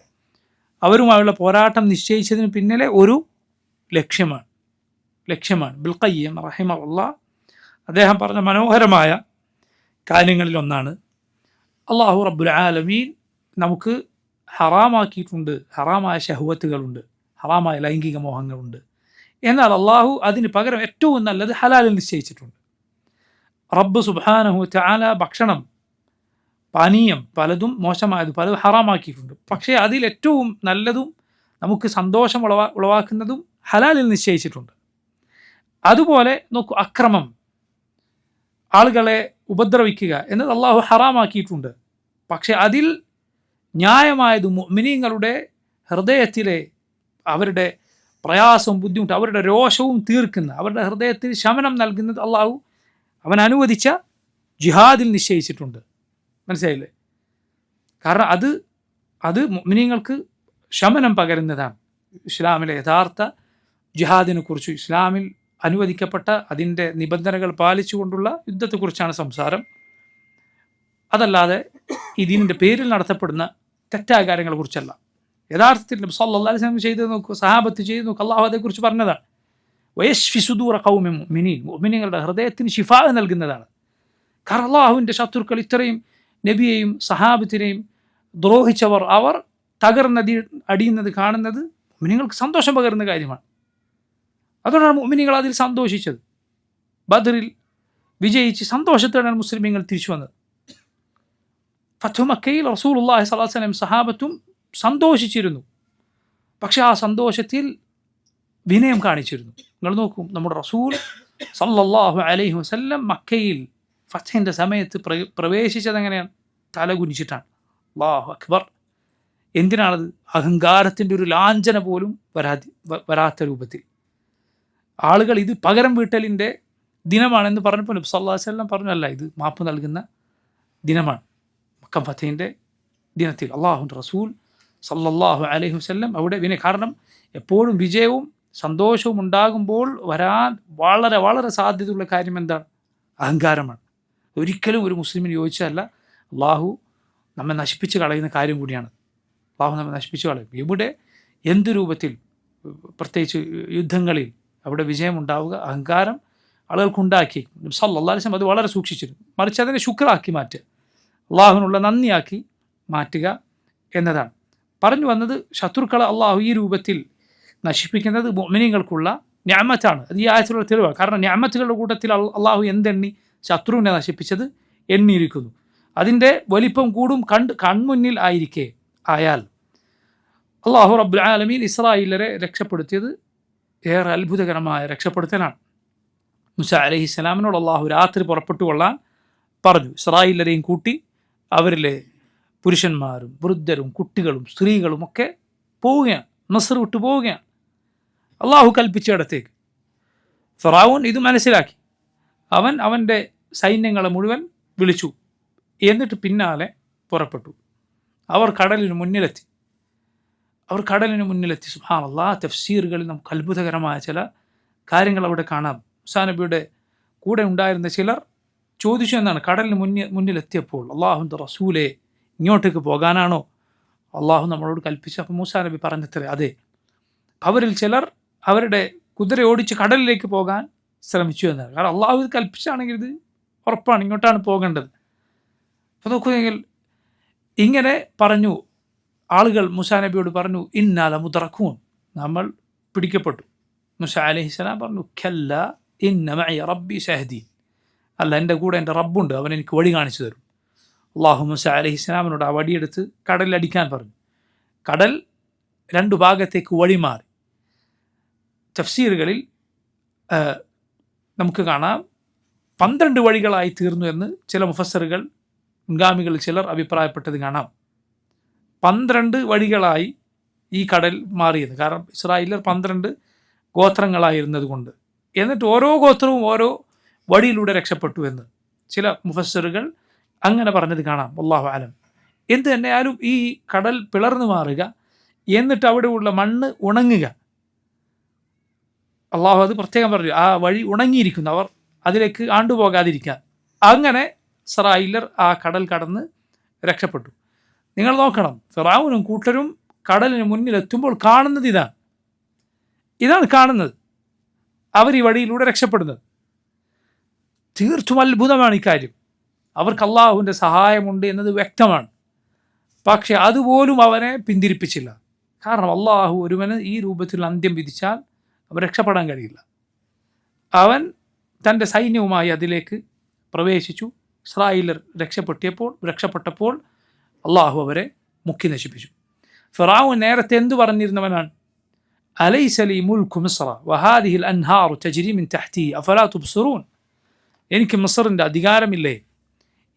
അവരുമായുള്ള പോരാട്ടം നിശ്ചയിച്ചതിന് പിന്നിലെ ഒരു ലക്ഷ്യമാണ്. ലക്ഷ്യമാണ്. ഇബ്നുൽ ഖയ്യിം റഹിമഹുല്ലാഹ് അദ്ദേഹം പറഞ്ഞ മനോഹരമായ കാര്യങ്ങളിലൊന്നാണ്, അള്ളാഹു റബ്ബുൽ ആലമീൻ നമുക്ക് ഹറാമാക്കിയിട്ടുണ്ട്, ഹറാമായ ശഹ്വത്തുകളുണ്ട്, ഹറാമായ ലൈംഗിക മോഹങ്ങളുണ്ട്. എന്നാൽ അള്ളാഹു അതിന് പകരം ഏറ്റവും നല്ലത് ഹലാലിൽ നിശ്ചയിച്ചിട്ടുണ്ട്. റബ്ബ് സുബ്ഹാനഹു തആല ഭക്ഷണം, പാനീയം പലതും മോശമായത് പലതും ഹറാമാക്കിയിട്ടുണ്ട്. പക്ഷേ അതിൽ ഏറ്റവും നല്ലതും നമുക്ക് സന്തോഷം ഉളവാക്കുന്നതും ഹലാലിൽ നിശ്ചയിച്ചിട്ടുണ്ട്. അതുപോലെ നോക്കൂ, അക്രമം, ആളുകളെ ഉപദ്രവിക്കുക എന്നത് അള്ളാഹു ഹറാമാക്കിയിട്ടുണ്ട്. പക്ഷെ അതിൽ ന്യായമായതും മുഅ്മിനീങ്ങളുടെ ഹൃദയത്തിലെ അവരുടെ പ്രയാസവും ബുദ്ധിമുട്ടും അവരുടെ രോഷവും തീർക്കുന്ന, അവരുടെ ഹൃദയത്തിൽ ശമനം നൽകുന്നത് അള്ളാഹു അവൻ അനുവദിച്ച ജിഹാദിൽ നിശ്ചയിച്ചിട്ടുണ്ട്. മനസ്സിലായില്ലേ? കാരണം അത് മുഅ്മിനീങ്ങൾക്ക് ശമനം പകരുന്നതാണ്. ഇസ്ലാമിലെ യഥാർത്ഥ ജിഹാദിനെ കുറിച്ച്, ഇസ്ലാമിൽ അനുവദിക്കപ്പെട്ട അതിൻ്റെ നിബന്ധനകൾ പാലിച്ചുകൊണ്ടുള്ള യുദ്ധത്തെക്കുറിച്ചാണ് സംസാരം. അതല്ലാതെ ഇതിൻ്റെ പേരിൽ നടത്തപ്പെടുന്ന തെറ്റായ കാര്യങ്ങളെക്കുറിച്ചല്ല. യഥാർത്ഥത്തിൽ നബി സല്ലല്ലാഹു അലൈഹി വസല്ലം ചെയ്ത് നോക്കൂ, സഹാബത്ത് ചെയ്ത് നോക്കൂ, അള്ളാഹു അതേക്കുറിച്ച് പറഞ്ഞതാണ്. വയശ്ഫി സുദൂറ ഖൗമിൻ മുഅ്മിനീൻ, മുഅ്മിനീങ്ങളുടെ ഹൃദയത്തിന് ശിഫാ നൽകുന്നതാണ്. കാരണം അള്ളാഹുവിൻ്റെ ശത്രുക്കൾ, ഇത്രയും നബിയെയും സഹാബത്തിനെയും ദ്രോഹിച്ചവർ, അവർ തകർന്നടി അടിയുന്നത് കാണുന്നത് മുഅ്മിനീങ്ങൾക്ക് സന്തോഷം പകരുന്ന കാര്യമാണ്. അതുകൊണ്ടാണ് മുഅ്മിനീങ്ങൾ അതിൽ സന്തോഷിച്ചത്. ബദറിൽ വിജയിച്ച് സന്തോഷത്തോടെയാണ് മുസ്ലിമീങ്ങൾ തിരിച്ചു വന്നത്. ഫത്ഹു മക്കയിൽ റസൂലുള്ളാഹി സ്വല്ലല്ലാഹു അലൈഹി വസല്ലം സഹാബത്തും സന്തോഷിച്ചിരുന്നു. പക്ഷെ ആ സന്തോഷത്തിൽ വിനയം കാണിച്ചിരുന്നു. നിങ്ങൾ നോക്കൂ, നമ്മുടെ റസൂൽ സല്ലല്ലാഹു അലൈഹി വസല്ലം മക്കയിൽ ഫത്ഹിൻ്റെ സമയത്ത് പ്രവേശിച്ചത് എങ്ങനെയാണ്? തലകുനിച്ചിട്ടാണ്. അല്ലാഹു അക്ബർ. എന്തിനാണത്? അഹങ്കാരത്തിൻ്റെ ഒരു ലാഞ്ചന പോലും വരാത്ത രൂപത്തിൽ. ആളുകൾ ഇത് പകരം വീട്ടലിൻ്റെ ദിനമാണെന്ന് പറഞ്ഞപ്പോൾ നബി സല്ലല്ലാഹു അലൈഹി വസല്ലം പറഞ്ഞല്ല, ഇത് മാപ്പ് നൽകുന്ന ദിനമാണ്. മക്ക ഫതഹിൻ്റെ ദിനത്തിൽ അള്ളാഹുവിൻ്റെ റസൂൽ സല്ലല്ലാഹു അലൈഹി വസല്ലം അവിടെ കാരണം എപ്പോഴും വിജയവും സന്തോഷവും ഉണ്ടാകുമ്പോൾ വരാൻ വളരെ വളരെ സാധ്യതയുള്ള കാര്യം എന്താണ്? അഹങ്കാരമാണ്. ഒരിക്കലും ഒരു മുസ്ലിമിന് യോജിച്ചതല്ല. അള്ളാഹു നമ്മെ നശിപ്പിച്ച് കളയുന്ന കാര്യം കൂടിയാണ്. അള്ളാഹു നമ്മെ നശിപ്പിച്ച് കളയും. ഇവിടെ എന്ത് രൂപത്തിൽ, പ്രത്യേകിച്ച് യുദ്ധങ്ങളിൽ അവിടെ വിജയമുണ്ടാവുക അഹങ്കാരം ആളുകൾക്കുണ്ടാക്കി സല്ലല്ലാഹു അലൈഹി വസല്ലം അത് വളരെ സൂക്ഷിച്ചിരുന്നു. മറിച്ച് അതിനെ ശുക്റാക്കി മാറ്റുക, അള്ളാഹുവിനുള്ള നന്ദിയാക്കി മാറ്റുക എന്നതാണ്. പറഞ്ഞു വന്നത്, ശത്രുക്കളെ അള്ളാഹു ഈ രൂപത്തിൽ നശിപ്പിക്കുന്നത് മുഅ്മിനീങ്ങൾക്കുള്ള നിഅമത്താണ്. അത് ഈ ആയത്തിലുള്ള തെളിവാണ്. കാരണം നിഅമത്തുകളുടെ കൂട്ടത്തിൽ അള്ളാഹു എന്തെണ്ണി ശത്രുവിനെ നശിപ്പിച്ചത് എണ്ണിയിരിക്കുന്നു. അതിൻ്റെ വലിപ്പം കൂടും കൺമുന്നിൽ ആയാൽ അള്ളാഹു റബ്ബുൽ ആലമീൻ ഇസ്രായേലരെ രക്ഷപ്പെടുത്തിയത് ഏറെ അത്ഭുതകരമായ രക്ഷപ്പെടുത്തലാണ്. മൂസാ അലൈഹിസ്സലാമിനോട് അള്ളാഹു രാത്രി പുറപ്പെട്ടു കൊള്ളാൻ പറഞ്ഞു. ഇസ്രായേലരെയും കൂട്ടി അവരിലെ പുരുഷന്മാരും വൃദ്ധരും കുട്ടികളും സ്ത്രീകളും ഒക്കെ പോവുകയാണ്, മിസ്ർ വിട്ടു പോവുകയാണ് അള്ളാഹു കൽപ്പിച്ചിടത്തേക്ക്. ഫിറഔൻ ഇത് മനസ്സിലാക്കി. അവൻ്റെ സൈന്യങ്ങളെ മുഴുവൻ വിളിച്ചു. എന്നിട്ട് പിന്നാലെ പുറപ്പെട്ടു. അവർ കടലിന് മുന്നിലെത്തി. സുബ്ഹാനല്ലാഹ്, തഫ്സീറുകളിൽ നമുക്ക് അത്ഭുതകരമായ ചില കാര്യങ്ങൾ അവിടെ കാണാം. മൂസാ നബിയുടെ കൂടെ ഉണ്ടായിരുന്ന ചിലർ ചോദിച്ചു എന്നാണ്, കടലിന് മുന്നിലെത്തിയപ്പോൾ അള്ളാഹുവിൻ്റെ റസൂലെ ഇങ്ങോട്ടേക്ക് പോകാനാണോ അള്ളാഹു നമ്മളോട് കൽപ്പിച്ചു? അപ്പോൾ മൂസാ നബി പറഞ്ഞത്രേ, അതെ. അവരിൽ ചിലർ അവരുടെ കുതിര ഓടിച്ച് കടലിലേക്ക് പോകാൻ ശ്രമിച്ചു എന്നാണ്. കാരണം അള്ളാഹു ഇത് കൽപ്പിച്ചാണെങ്കിൽ ഇത് ഉറപ്പാണ്, ഇങ്ങോട്ടാണ് പോകേണ്ടത്. അപ്പോൾ നോക്കുന്നെങ്കിൽ ഇങ്ങനെ പറഞ്ഞു. ആളുകൾ മൂസാ നബിയോട് പറഞ്ഞു, ഇന്നാ ലമുദ്റകൂൻ, നമ്മൾ പിടിക്കപ്പെട്ടു. മൂസാ അലൈഹിസ്സലാം പറഞ്ഞു, ഖല്ല ഇന്ന മഇ റബ്ബി സയഹ്ദീൻ, അല്ല, എൻ്റെ കൂടെ എൻ്റെ റബ്ബുണ്ട്, അവൻ എനിക്ക് വഴി കാണിച്ചു തരും. അള്ളാഹു മൂസാ അലൈഹിസ്സലാമിനോട് ആ വടിയെടുത്ത് കടലിലടിക്കാൻ പറഞ്ഞു. കടൽ രണ്ടു ഭാഗത്തേക്ക് വഴിമാറി. തഫ്സീറുകളിൽ നമുക്ക് കാണാം 12 വഴികളായി തീർന്നു എന്ന് ചില മുഫസ്സിറുകൾ, മുൻഗാമികളിൽ ചിലർ അഭിപ്രായപ്പെട്ടത് കാണാം. 12 വഴികളായി ഈ കടൽ മാറിയത്. കാരണം ഇസ്രായേലർ 12 ഗോത്രങ്ങളായിരുന്നത് കൊണ്ട്. എന്നിട്ട് ഓരോ ഗോത്രവും ഓരോ വഴിയിലൂടെ രക്ഷപ്പെട്ടു എന്ന് ചില മുഫസ്സിറുകൾ അങ്ങനെ പറഞ്ഞത് കാണാം. വല്ലാഹു അലം. എന്ത് തന്നെയാലും ഈ കടൽ പിളർന്നു മാറുക, എന്നിട്ട് അവിടെയുള്ള മണ്ണ് ഉണങ്ങുക. അള്ളാഹു അത് പ്രത്യേകം പറഞ്ഞു, ആ വഴി ഉണങ്ങിയിരിക്കുന്നു, അവർ അതിലേക്ക് ആണ്ടുപോകാതിരിക്കാൻ. അങ്ങനെ ഇസ്രായേലർ ആ കടൽ കടന്ന് രക്ഷപ്പെട്ടു. നിങ്ങൾ നോക്കണം, ഫിറഔനും കൂട്ടരും കടലിന് മുന്നിലെത്തുമ്പോൾ കാണുന്നത് ഇതാണ് കാണുന്നത്. അവർ ഈ വഴിയിലൂടെ രക്ഷപ്പെടുന്നത്. തീർത്തും അത്ഭുതമാണ് ഇക്കാര്യം. അവർക്ക് അള്ളാഹുവിൻ്റെ സഹായമുണ്ട് എന്നത് വ്യക്തമാണ്. പക്ഷെ അതുപോലും അവനെ പിന്തിരിപ്പിച്ചില്ല. കാരണം അള്ളാഹു ഒരുവന് ഈ രൂപത്തിൽ അന്ത്യം വിധിച്ചാൽ അവൻ രക്ഷപ്പെടാൻ കഴിയില്ല. അവൻ തൻ്റെ സൈന്യവുമായി അതിലേക്ക് പ്രവേശിച്ചു. ഇസ്രായേലർ രക്ഷപ്പെട്ടപ്പോൾ അള്ളാഹു അവരെ മുക്കി നശിപ്പിച്ചു. ഫിറഔൻ നേരത്തെ എന്തു പറഞ്ഞിരുന്നവനാണ്? അലൈസ ലീ മുൽക്കു മിസ്ര വഹാദിഹിൽ അൻഹാറു തജ്രി മിൻ തഹ്തി അഫലാ തുബ്സിറൂൻ. എനിക്ക് മിസ്റിൻ്റെ അധികാരമില്ലേ?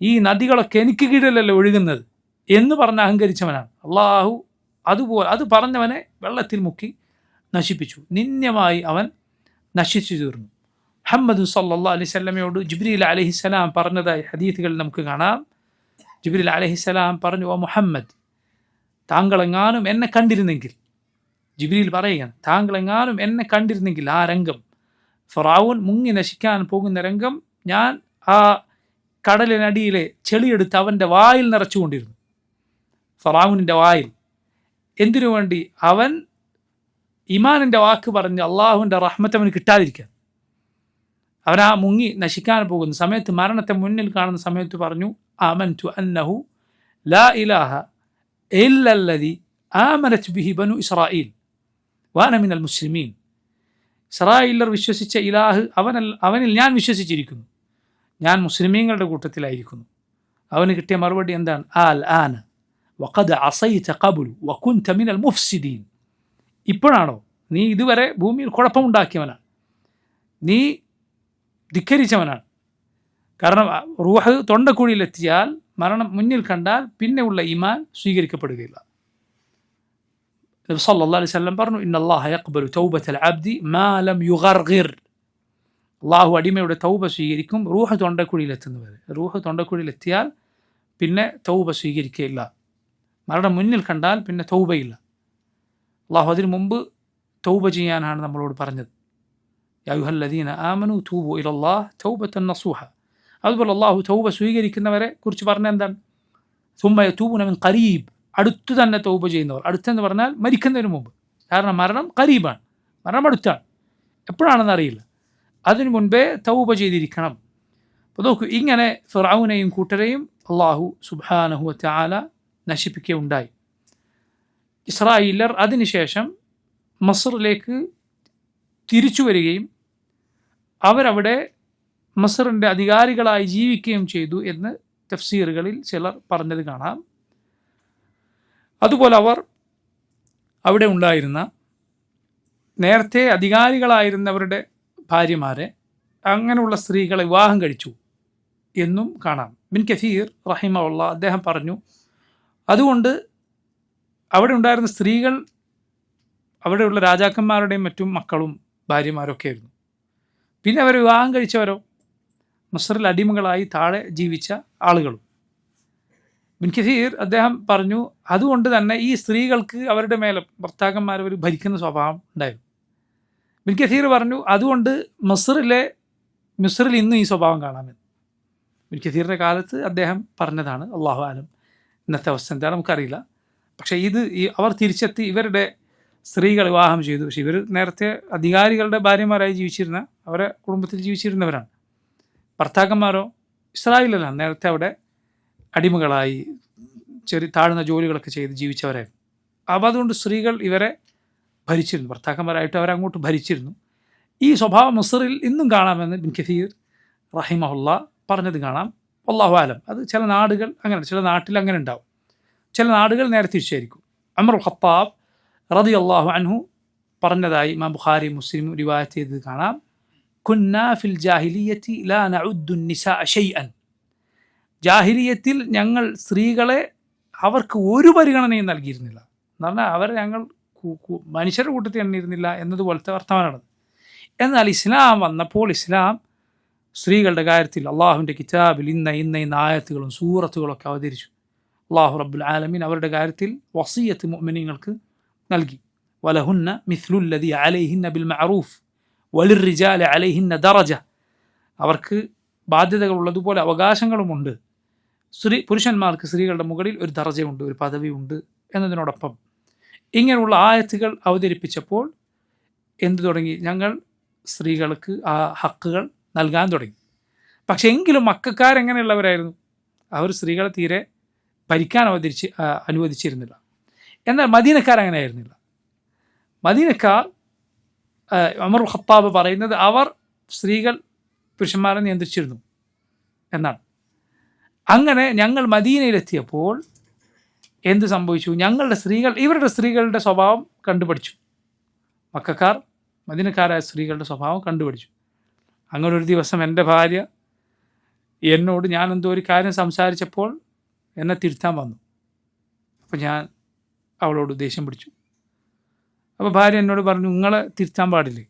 ഈ നദികളൊക്കെ എനിക്ക് കീഴിലല്ലേ ഒഴുകുന്നത് എന്ന് പറഞ്ഞ് അഹങ്കരിച്ചവനാണ്. അള്ളാഹു അത് പറഞ്ഞവനെ വെള്ളത്തിൽ മുക്കി നശിപ്പിച്ചു. നിന്ദ്യമായി അവൻ നശിച്ചു തീർന്നു. മുഹമ്മദ് സല്ലല്ലാഹു അലൈഹി വസല്ലമയോട് ജിബ്രീൽ അലൈഹിസ്സലാം പറഞ്ഞതായി ഹദീസുകളിൽ നമുക്ക് കാണാം. ജിബ്രീൽ അലൈഹിസ്സലാം പറഞ്ഞു, ഓ മുഹമ്മദ്, താങ്കളെങ്ങാനും എന്നെ കണ്ടിരുന്നെങ്കിൽ, ജിബ്രീൽ പറയുകയാണ്, താങ്കളെങ്ങാനും എന്നെ കണ്ടിരുന്നെങ്കിൽ ആ രംഗം, ഫിറഔൻ മുങ്ങി നശിക്കാൻ പോകുന്ന രംഗം, ഞാൻ ആ കടലിനടിയിലെ ചെളിയെടുത്ത് അവൻ്റെ വായിൽ നിറച്ചുകൊണ്ടിരുന്നു. ഫിറഔനിൻ്റെ വായിൽ. എന്തിനു വേണ്ടി? അവൻ ഈമാനിൻ്റെ വാക്ക് പറഞ്ഞ് അള്ളാഹുവിൻ്റെ റഹ്മത്ത് അവന് കിട്ടാതിരിക്കാൻ. അവൻ ആ മുങ്ങി നശിക്കാൻ പോകുന്ന സമയത്ത്, മരണത്തെ മുന്നിൽ കാണുന്ന സമയത്ത് പറഞ്ഞു, ആമൻതു അന്നഹു ലാ ഇലാഹ ഇല്ലല്ലദി ആമനത് ബിഹി ബനു ഇസ്രായീൽ വാന മിനൽ മുസ്ലിമീൻ. ഇസ്രായേലർ വിശ്വസിച്ച ഇലാഹ് അവനിൽ ഞാൻ വിശ്വസിച്ചിരിക്കുന്നു, ഞാൻ മുസ്ലിമീങ്ങളുടെ കൂട്ടത്തിലായിരിക്കുന്നു. അവന് കിട്ടിയ മറുപടി എന്താണ്? ആൽ ആന വഖദ് അസൈത ഖബ്ലു വകുൻത മിനൽ മുഫ്സിദീൻ. ഇപ്പോഴാണോ? നീ ഇതുവരെ ഭൂമിയിൽ കുഴപ്പമുണ്ടാക്കിയവനാണ്, നീ ധിക്കരിച്ചവനാണ്. കാരണം റൂഹ് തൊണ്ടക്കുഴിയിലെത്തിയാൽ, മരണം മുന്നിൽ കണ്ടാൽ പിന്നെയുള്ള ഈമാൻ സ്വീകരിക്കപ്പെടുകയില്ല. നബി സല്ലല്ലാഹു അലൈഹി വസല്ലം പറഞ്ഞു, ഇന്നല്ലാഹ യഖ്ബലു തൗബത്തൽ അബ്ദി മാ ലം യുഗർഗിർ. അള്ളാഹു അടിമയുടെ തൗബ സ്വീകരിക്കും റൂഹ് തൊണ്ടക്കുഴിയിലെത്തുന്നവരെ. റൂഹ് തൊണ്ടക്കുഴിയിലെത്തിയാൽ പിന്നെ തൗബ സ്വീകരിക്കുകയില്ല. മരണം മുന്നിൽ കണ്ടാൽ പിന്നെ തൗബയില്ല. അള്ളാഹു അതിനു മുമ്പ് തൗബ ചെയ്യാനാണ് നമ്മളോട് പറഞ്ഞത്. യാ അയ്യുഹല്ലദീന ആമനു തൂബു ഇലല്ലാഹ് തൗബത്തൻ നസൂഹ. അതുപോലെ അള്ളാഹു തൗബ സ്വീകരിക്കുന്നവരെ കുറിച്ച് പറഞ്ഞ എന്താണ്? സുമ്മ യതൂബൂന മിൻ ഖരീബ്. അടുത്തു തന്നെ തൗബ ചെയ്യുന്നവർ. അടുത്തെന്ന് പറഞ്ഞാൽ മരിക്കുന്നതിന് മുമ്പ്. കാരണം മരണം ഖരീബാണ്, മരണം അടുത്താണ്, എപ്പോഴാണെന്ന് അറിയില്ല. അതിനു മുൻപേ തൗബ ചെയ്തിരിക്കണം. അപ്പോൾ നോക്കൂ, ഇങ്ങനെ ഫിറഔനെയും കൂട്ടരെയും അള്ളാഹു സുബ്ഹാനഹു വ തആല നശിപ്പിക്കുകയുണ്ടായി. ഇസ്രായേലർ അതിനുശേഷം മസ്റിലേക്ക് തിരിച്ചു വരികയും അവരവിടെ മസ്റിൻ്റെ അധികാരികളായി ജീവിക്കുകയും ചെയ്തു എന്ന് തഫ്സീറുകളിൽ ചിലർ പറഞ്ഞത് കാണാം. അതുപോലെ അവർ അവിടെ ഉണ്ടായിരുന്ന നേരത്തെ അധികാരികളായിരുന്നവരുടെ ഭാര്യമാരെ, അങ്ങനെയുള്ള സ്ത്രീകളെ വിവാഹം കഴിച്ചു എന്നും കാണാം. ബിൻ കസീർ റഹിമഹുല്ലാഹ് അദ്ദേഹം പറഞ്ഞു, അതുകൊണ്ട് അവിടെ ഉണ്ടായിരുന്ന സ്ത്രീകൾ അവിടെയുള്ള രാജാക്കന്മാരുടെയും മറ്റും മക്കളും ഭാര്യമാരൊക്കെ ആയിരുന്നു. പിന്നെ അവർ വിവാഹം കഴിച്ചവരോ മസ്റിൽ അടിമകളായി താഴെ ജീവിച്ച ആളുകളും. ബിൻ കസീർ അദ്ദേഹം പറഞ്ഞു, അതുകൊണ്ട് തന്നെ ഈ സ്ത്രീകൾക്ക് അവരുടെ മേലെ ഭർത്താക്കന്മാർ അവർ ഭരിക്കുന്ന സ്വഭാവം ഉണ്ടായിരുന്നു. ബിൻ കസീർ പറഞ്ഞു, അതുകൊണ്ട് മിസ്റിൽ ഇന്നും ഈ സ്വഭാവം കാണാമെന്ന്. ബിൻ കസീറിൻ്റെ കാലത്ത് അദ്ദേഹം പറഞ്ഞതാണ്. അല്ലാഹു ആലം, ഇന്നത്തെ അവസ്ഥ എന്താ നമുക്കറിയില്ല. പക്ഷേ അവർ തിരിച്ചെത്തി ഇവരുടെ സ്ത്രീകൾ വിവാഹം ചെയ്തു. പക്ഷേ ഇവർ നേരത്തെ അധികാരികളുടെ ഭാര്യമാരായി ജീവിച്ചിരുന്ന, അവരെ കുടുംബത്തിൽ ജീവിച്ചിരുന്നവരാണ്. ഭർത്താക്കന്മാരോ ഇസ്രായേലിലാണ്, നേരത്തെ അവിടെ അടിമകളായി താഴ്ന്ന ജോലികളൊക്കെ ചെയ്ത് ജീവിച്ചവരായിരുന്നു. അപ്പോൾ അതുകൊണ്ട് സ്ത്രീകൾ ഇവരെ ഭരിച്ചിരുന്നു, ഭർത്താക്കന്മാരായിട്ട് അവരങ്ങോട്ട് ഭരിച്ചിരുന്നു. ഈ സ്വഭാവം മിസ്റിൽ ഇന്നും കാണാമെന്ന് ബിൻ കസീർ റഹിമഹുല്ലാഹ് പറഞ്ഞത് കാണാം. അല്ലാഹു ആലം, അത് ചില നാടുകൾ അങ്ങനെ, ചില നാട്ടിൽ അങ്ങനെ ഉണ്ടാവും, ചില നാടുകൾ നേരെ തിരിച്ചായിരിക്കും. ഉമർ ഖത്താബ് റളിയല്ലാഹു അൻഹു പറഞ്ഞതായി ഇമാം ബുഖാരി മുസ്ലിം റിവായത്ത് ചെയ്തത് കാണാം. കുന്നാ ഫിൽ ജാഹിലിയത്തി ലാ നഉദ്ദു നിസാഅ ഷൈഅൻ. ജാഹിലിയത്തിൽ ഞങ്ങൾ സ്ത്രീകളെ അവർക്ക് ഒരു പരിഗണനയും നൽകിയിരുന്നില്ല. എന്ന് പറഞ്ഞാൽ അവരെ ഞങ്ങൾ മനുഷ്യരുടെ കൂട്ടത്തിൽ എണ്ണിയിരുന്നില്ല എന്നതുപോലത്തെ വർത്തമാനമാണ്. എന്നാൽ ഇസ്ലാം വന്നപ്പോൾ ഇസ്ലാം സ്ത്രീകളുടെ കാര്യത്തിൽ അള്ളാഹുവിൻ്റെ കിതാബിൽ ഇന്ന ആയത്തുകളും സൂറത്തുകളൊക്കെ അവതരിച്ചു. അള്ളാഹു റബ്ബുൽ ആലമീൻ അവരുടെ കാര്യത്തിൽ വസിയ്യത്ത് മുഅ്മിനീങ്ങൾക്ക് നൽകി. വലഹുന്ന മിസ്ലുല്ലദി അലൈഹിന്ന ബിൽ മഅറൂഫ് വലിർറിജാലി അലൈഹിന്ന ദറജ. അവർക്ക് ബാധ്യതകളുള്ളതുപോലെ അവകാശങ്ങളുമുണ്ട്. പുരുഷന്മാർക്ക് സ്ത്രീകളുടെ മുകളിൽ ഒരു ദറജയുണ്ട്, ഒരു പദവിയുണ്ട് എന്നതിനോടൊപ്പം ഇങ്ങനെയുള്ള ആയത്തുകൾ അവതരിപ്പിച്ചപ്പോൾ എന്തു തുടങ്ങി? ഞങ്ങൾ സ്ത്രീകൾക്ക് ആ ഹക്കുകൾ നൽകാൻ തുടങ്ങി. പക്ഷെ എങ്കിലും മക്കക്കാരെങ്ങനെയുള്ളവരായിരുന്നു? അവർ സ്ത്രീകളെ തീരെ ഭരിക്കാൻ അനുവദിച്ചിരുന്നില്ല. എന്നാൽ മദീനക്കാരങ്ങനെയായിരുന്നില്ല. മദീനക്കാർ ഉമർ ഖത്താബ് പറയുന്നത് അവർ സ്ത്രീകൾ പുരുഷന്മാരെ നിയന്ത്രിച്ചിരുന്നു എന്നാണ്. അങ്ങനെ ഞങ്ങൾ മദീനയിലെത്തിയപ്പോൾ എന്ത് സംഭവിച്ചു? ഇവരുടെ സ്ത്രീകളുടെ സ്വഭാവം കണ്ടുപഠിച്ചു. മക്കക്കാർ മദീനക്കാരായ സ്ത്രീകളുടെ സ്വഭാവം കണ്ടുപഠിച്ചു. അങ്ങനെ ഒരു ദിവസം എൻ്റെ ഭാര്യ എന്നോട് ഞാൻ എന്തോ ഒരു കാര്യം സംസാരിച്ചപ്പോൾ എന്നെ തിരുത്താൻ വന്നു. അപ്പോൾ ഞാൻ അവളോട് ദേഷ്യം പിടിച്ചു. അപ്പോൾ ഭാര്യ എന്നോട് പറഞ്ഞു, നിങ്ങളെ തിരുത്താൻ പാടില്ലേ,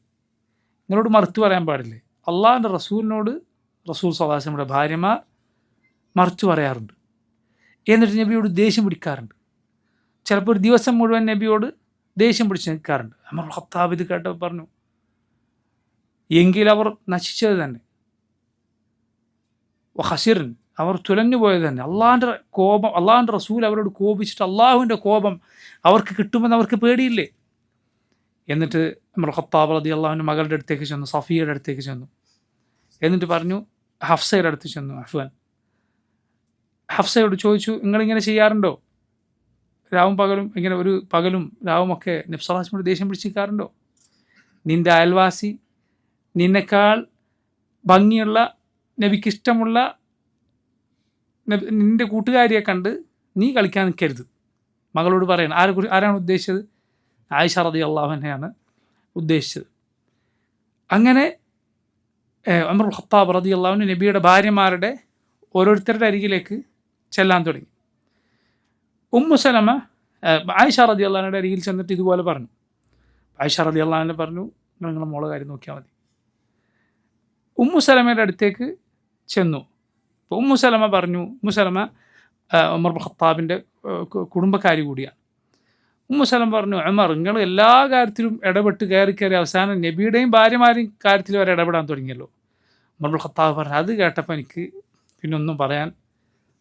നിങ്ങളോട് മറുത്തു പറയാൻ പാടില്ലേ? അള്ളാഹുവിൻ്റെ റസൂലിനോട് റസൂൽ സ്വല്ലല്ലാഹു അലൈഹി വസല്ലമയുടെ ഭാര്യമാർ മറുത്തു പറയാറുണ്ട്, എന്നിട്ട് നബിയോട് ദേഷ്യം പിടിക്കാറുണ്ട്. ചിലപ്പോൾ ഒരു ദിവസം മുഴുവൻ നബിയോട് ദേഷ്യം പിടിച്ച് നിൽക്കാറുണ്ട്. ഉമർ ഖത്താബ് ഇത് കേട്ടപ്പോൾ പറഞ്ഞു, എങ്കിൽ അവർ നശിച്ചത് തന്നെ, ഖസിറിൻ, അവർ തുലഞ്ഞു പോയത് തന്നെ. അള്ളാഹുവിൻ്റെ റസൂൽ അവരോട് കോപിച്ചിട്ട് അള്ളാഹുവിൻ്റെ കോപം അവർക്ക് കിട്ടുമെന്ന് അവർക്ക് പേടിയില്ലേ? എന്നിട്ട് ഉമർ ഖത്താബ് റളിയല്ലാഹു അൻഹു മകളുടെ അടുത്തേക്ക് ചെന്നു, സഫിയയുടെ അടുത്തേക്ക് ചെന്നു. എന്നിട്ട് പറഞ്ഞു, ഹഫ്സയുടെ അടുത്ത് ചെന്നു. ഹഫ്സയോട് ചോദിച്ചു, നിങ്ങളിങ്ങനെ ചെയ്യാറുണ്ടോ? രാവും പകലും ഇങ്ങനെ ഒരു പകലും രാവുമൊക്കെ നബി സല്ലല്ലാഹു അലൈഹി വസല്ലം ദേഷ്യം പിടിച്ചിരിക്കാറുണ്ടോ? നിൻ്റെ അയൽവാസി നിന്നെക്കാൾ ഭംഗിയുള്ള, നബിക്കിഷ്ടമുള്ള നിൻ്റെ കൂട്ടുകാരിയെ കണ്ട് നീ കളിക്കാൻ നിൽക്കരുത്. മകളോട് പറയണം. ആരാണ് ഉദ്ദേശിച്ചത്? ആയിഷ റളിയല്ലാഹു അൻഹയാണ് ഉദ്ദേശിച്ചത്. അങ്ങനെ ഉമർ ഖത്താബ് റളിയല്ലാഹു അൻഹു നബിയുടെ ഭാര്യമാരുടെ ഓരോരുത്തരുടെ അരികിലേക്ക് ചെല്ലാൻ തുടങ്ങി. ഉമ്മു സലമ ആയിഷ റളിയല്ലാഹു അൻഹയുടെ അരികിൽ ചെന്നിട്ട് ഇതുപോലെ പറഞ്ഞു. ആയിഷ റളിയല്ലാഹു അൻഹ പറഞ്ഞു, നിങ്ങളുടെ മോളെ കാര്യം നോക്കിയാൽ മതി. ഉമ്മു സലമയുടെ അടുത്തേക്ക് ചെന്നു. അപ്പോൾ ഉമ്മു സലമ ഉമർ ഖത്താബിൻ്റെ കുടുംബക്കാരി കൂടിയാണ്. ഉമ്മു സലമ പറഞ്ഞു, ഉമർ, നിങ്ങൾ എല്ലാ കാര്യത്തിലും ഇടപെട്ട് കയറി അവസാനം നബിയുടെയും ഭാര്യമാരെയും കാര്യത്തിൽ വരെ ഇടപെടാൻ തുടങ്ങിയല്ലോ. ഉമർ ഖത്താബ് പറഞ്ഞു, അത് കേട്ടപ്പോൾ എനിക്ക് പിന്നൊന്നും പറയാൻ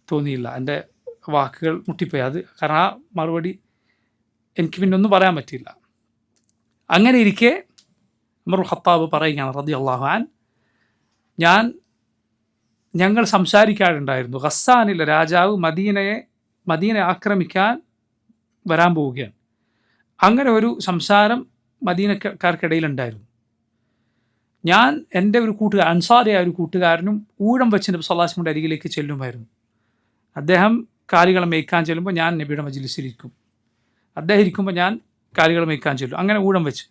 തോന്നിയില്ല, എൻ്റെ വാക്കുകൾ മുട്ടിപ്പോയി. കാരണം ആ മറുപടി എനിക്ക് പിന്നൊന്നും പറയാൻ പറ്റിയില്ല. അങ്ങനെ ഇരിക്കെ ഉമർ ഖത്താബ് പറയുകയാണ് റളിയല്ലാഹു അൻഹു, ഞങ്ങൾ സംസാരിക്കാറുണ്ടായിരുന്നു, ഖസ്സാനിലെ രാജാവ് മദീനയെ ആക്രമിക്കാൻ വരാൻ പോവുകയാണ്. അങ്ങനെ ഒരു സംസാരം മദീനക്കാർക്കിടയിലുണ്ടായിരുന്നു. ഞാൻ എൻ്റെ ഒരു അൻസാരിയായ ഒരു കൂട്ടുകാരനും ഊഴം വെച്ച് നബി സല്ലല്ലാഹു അലൈഹി വസല്ലമയുടെ അരികിലേക്ക് ചെല്ലുമായിരുന്നു. അദ്ദേഹം കാലികളെ മേയ്ക്കാൻ ചെല്ലുമ്പോൾ ഞാൻ നബിയുടെ മജ്ലിസിലിരിക്കും, അദ്ദേഹം ഇരിക്കുമ്പോൾ ഞാൻ കാലികളെ മേയ്ക്കാൻ ചെല്ലും. അങ്ങനെ ഊഴം വെച്ച്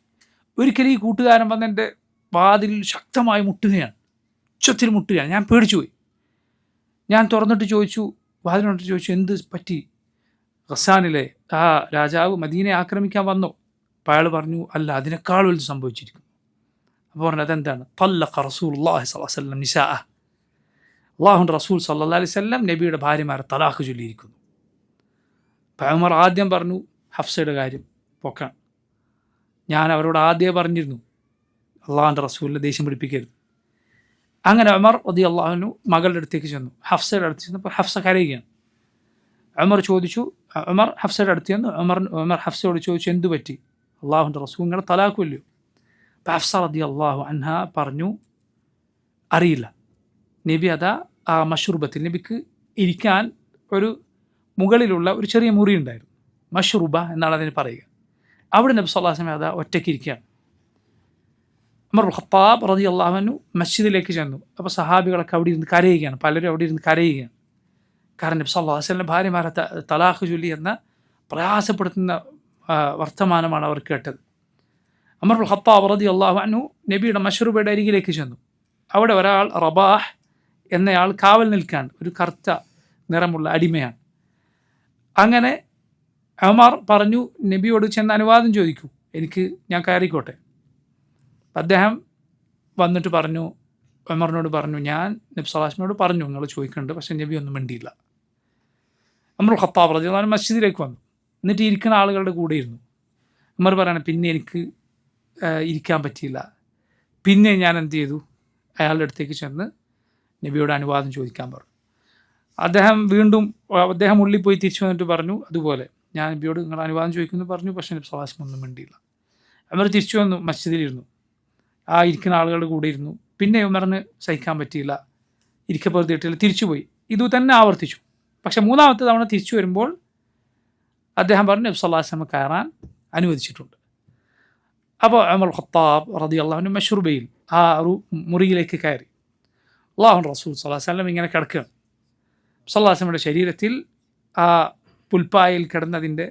ഒരിക്കലും ഈ കൂട്ടുകാരൻ വന്ന് എൻ്റെ വാതിലിൽ ശക്തമായി മുട്ടുകയാണ്, ഉച്ചത്തിൽ മുട്ടുകയാണ്. ഞാൻ പേടിച്ചു പോയി. ഞാൻ വാതിലിനോട്ട് ചോദിച്ചു, എന്ത് പറ്റി? ഖസ്സാനിലെ ആ രാജാവ് മദീനയെ ആക്രമിക്കാൻ വന്നോ? അപ്പോൾ അയാൾ പറഞ്ഞു, അല്ല, അതിനേക്കാൾ വലുത് സംഭവിച്ചിരിക്കുന്നു. അപ്പോൾ പറഞ്ഞു, അതെന്താണ്? തല്ലഖ റസൂലുള്ളാഹി സ്വല്ലല്ലാഹു അലൈഹി വസല്ലം നിസാഅ, അല്ലാഹുവിൻ്റെ റസൂൽ സല്ലല്ലാഹു അലൈഹി വസല്ലം നബിയുടെ ഭാര്യമാരെ തലാഖ് ചൊല്ലിയിരിക്കുന്നു. അപ്പോൾ ഉമർ ആദ്യം പറഞ്ഞു, ഹഫ്സയുടെ കാര്യം പൊക്കാൻ. ഞാൻ അവരോട് ആദ്യമേ പറഞ്ഞിരുന്നു, അള്ളാഹുവിൻ്റെ റസൂലിനെ ദേഷ്യം പിടിപ്പിക്കരുത്. അങ്ങനെ ഉമർ റളിയല്ലാഹു അൻഹു മകളുടെ അടുത്തേക്ക് ചെന്നു, ഹഫ്സയുടെ അടുത്ത് ചെന്നപ്പോൾ ഹഫ്സ കരയുകയാണ്. ഉമർ ഹഫ്സയുടെ അടുത്ത് ചെന്നു. ഉമർ ഹഫ്സയോട് ചോദിച്ചു, എന്തു പറ്റി? അള്ളാഹുവിൻ്റെ റസൂൽ നിങ്ങളെ തലാഖുമല്ലോ. അപ്പോൾ ഹഫ്സ റളിയല്ലാഹു അൻഹ പറഞ്ഞു, അറിയില്ല. നബി ആ മഷ്റൂബത്തിൽ, നബിക്ക് ഇരിക്കാൻ ഒരു മുകളിലുള്ള ഒരു ചെറിയ മുറി ഉണ്ടായിരുന്നു, മഷ്റൂബ എന്നാണ് അതിന് പറയുക. അവിടെ നബി സല്ലല്ലാഹു അലൈഹി വസല്ലം ഒറ്റയ്ക്ക് ഇരിക്കുകയാണ്. ഉമർ ഖത്താബ് റളിയല്ലാഹു അൻഹു മസ്ജിദിലേക്ക് ചെന്നു. അപ്പോൾ സഹാബികളൊക്കെ അവിടെ ഇരുന്ന് കരയുകയാണ്, പലരും അവിടെ ഇരുന്ന് കരയുകയാണ്. കാരണം നബി സല്ലല്ലാഹു അലൈഹി വസല്ലം ഭാര്യമാരെ തലാഖ് ചൊല്ലി എന്ന പ്രയാസപ്പെടുത്തുന്ന വർത്തമാനമാണ് അവർ കേട്ടത്. ഉമർ ഖത്താബ് റളിയല്ലാഹു അൻഹു നബിയുടെ മഷ്റൂബയുടെ അരികിലേക്ക് ചെന്നു. അവിടെ ഒരാൾ റബാഹ് എന്നയാൾ കാവൽ നിൽക്കാൻ, ഒരു കറുത്ത നിറമുള്ള അടിമയാണ്. അങ്ങനെ ഉമർ പറഞ്ഞു, നബിയോട് ചെന്ന് അനുവാദം ചോദിക്കൂ, ഞാൻ കയറിക്കോട്ടെ. അദ്ദേഹം വന്നിട്ട് പറഞ്ഞു, ഉമറിനോട് പറഞ്ഞു, ഞാൻ നബി സല്ലല്ലാഹു അലൈഹി വസല്ലമയോട് പറഞ്ഞു നിങ്ങൾ ചോദിക്കുന്നുണ്ട്, പക്ഷേ നബി ഒന്നും മിണ്ടിയില്ല. ഉമർ ഖത്താബ് റളിയല്ലാഹു അൻഹു മസ്ജിദിലേക്ക് വന്നു. എന്നിട്ട് ഇരിക്കുന്ന ആളുകളുടെ കൂടെ ഇരുന്നു. ഉമർ പറയണം, പിന്നെ എനിക്ക് ഇരിക്കാൻ പറ്റിയില്ല. പിന്നെ ഞാൻ എന്ത് ചെയ്തു? അയാളുടെ അടുത്തേക്ക് ചെന്ന് നബിയോട് അനുവാദം ചോദിക്കാൻ പറഞ്ഞു. അദ്ദേഹം ഉള്ളിൽ പോയി തിരിച്ചു വന്നിട്ട് പറഞ്ഞു, അതുപോലെ ഞാൻ നബിയോട് നിങ്ങൾ അനുവാദം ചോദിക്കുന്നു പറഞ്ഞു, പക്ഷേ നബി സല്ലല്ലാഹു അലൈഹി വസല്ലം ഒന്നും മിണ്ടിയില്ല. ഉമർ തിരിച്ചു വന്നു, മസ്ജിദിലിരുന്നു. ആ ഇരിക്കുന്ന ആളുകളുടെ കൂടെ ഇരുന്നു. പിന്നെ ഉമറിന് സഹിക്കാൻ പറ്റിയില്ല, ഇരിക്കപ്പുറത്തിട്ടില്ല, തിരിച്ചുപോയി. ഇതു തന്നെ ആവർത്തിച്ചു. പക്ഷെ മൂന്നാമത്തെ തവണ തിരിച്ചു വരുമ്പോൾ അദ്ദേഹം പറഞ്ഞു നബി സല്ലല്ലാഹു അലൈഹി വസല്ലം കയറാൻ അനുവദിച്ചിട്ടുണ്ട്. അപ്പോൾ ഉമർ ഖത്താബ് റളിയല്ലാഹു അൻഹു മശ്റൂബയിൽ ആ മുറിയിലേക്ക് കയറി. അല്ലാഹുവിൻ്റെ റസൂൽ സല്ലല്ലാഹു അലൈഹി വസല്ലം ഇങ്ങനെ കിടക്കുകയാണ്. സല്ലല്ലാഹു അലൈഹി വസല്ലമയുടെ ശരീരത്തിൽ ആ പുൽപ്പായിൽ കിടന്നതിൻ്റെ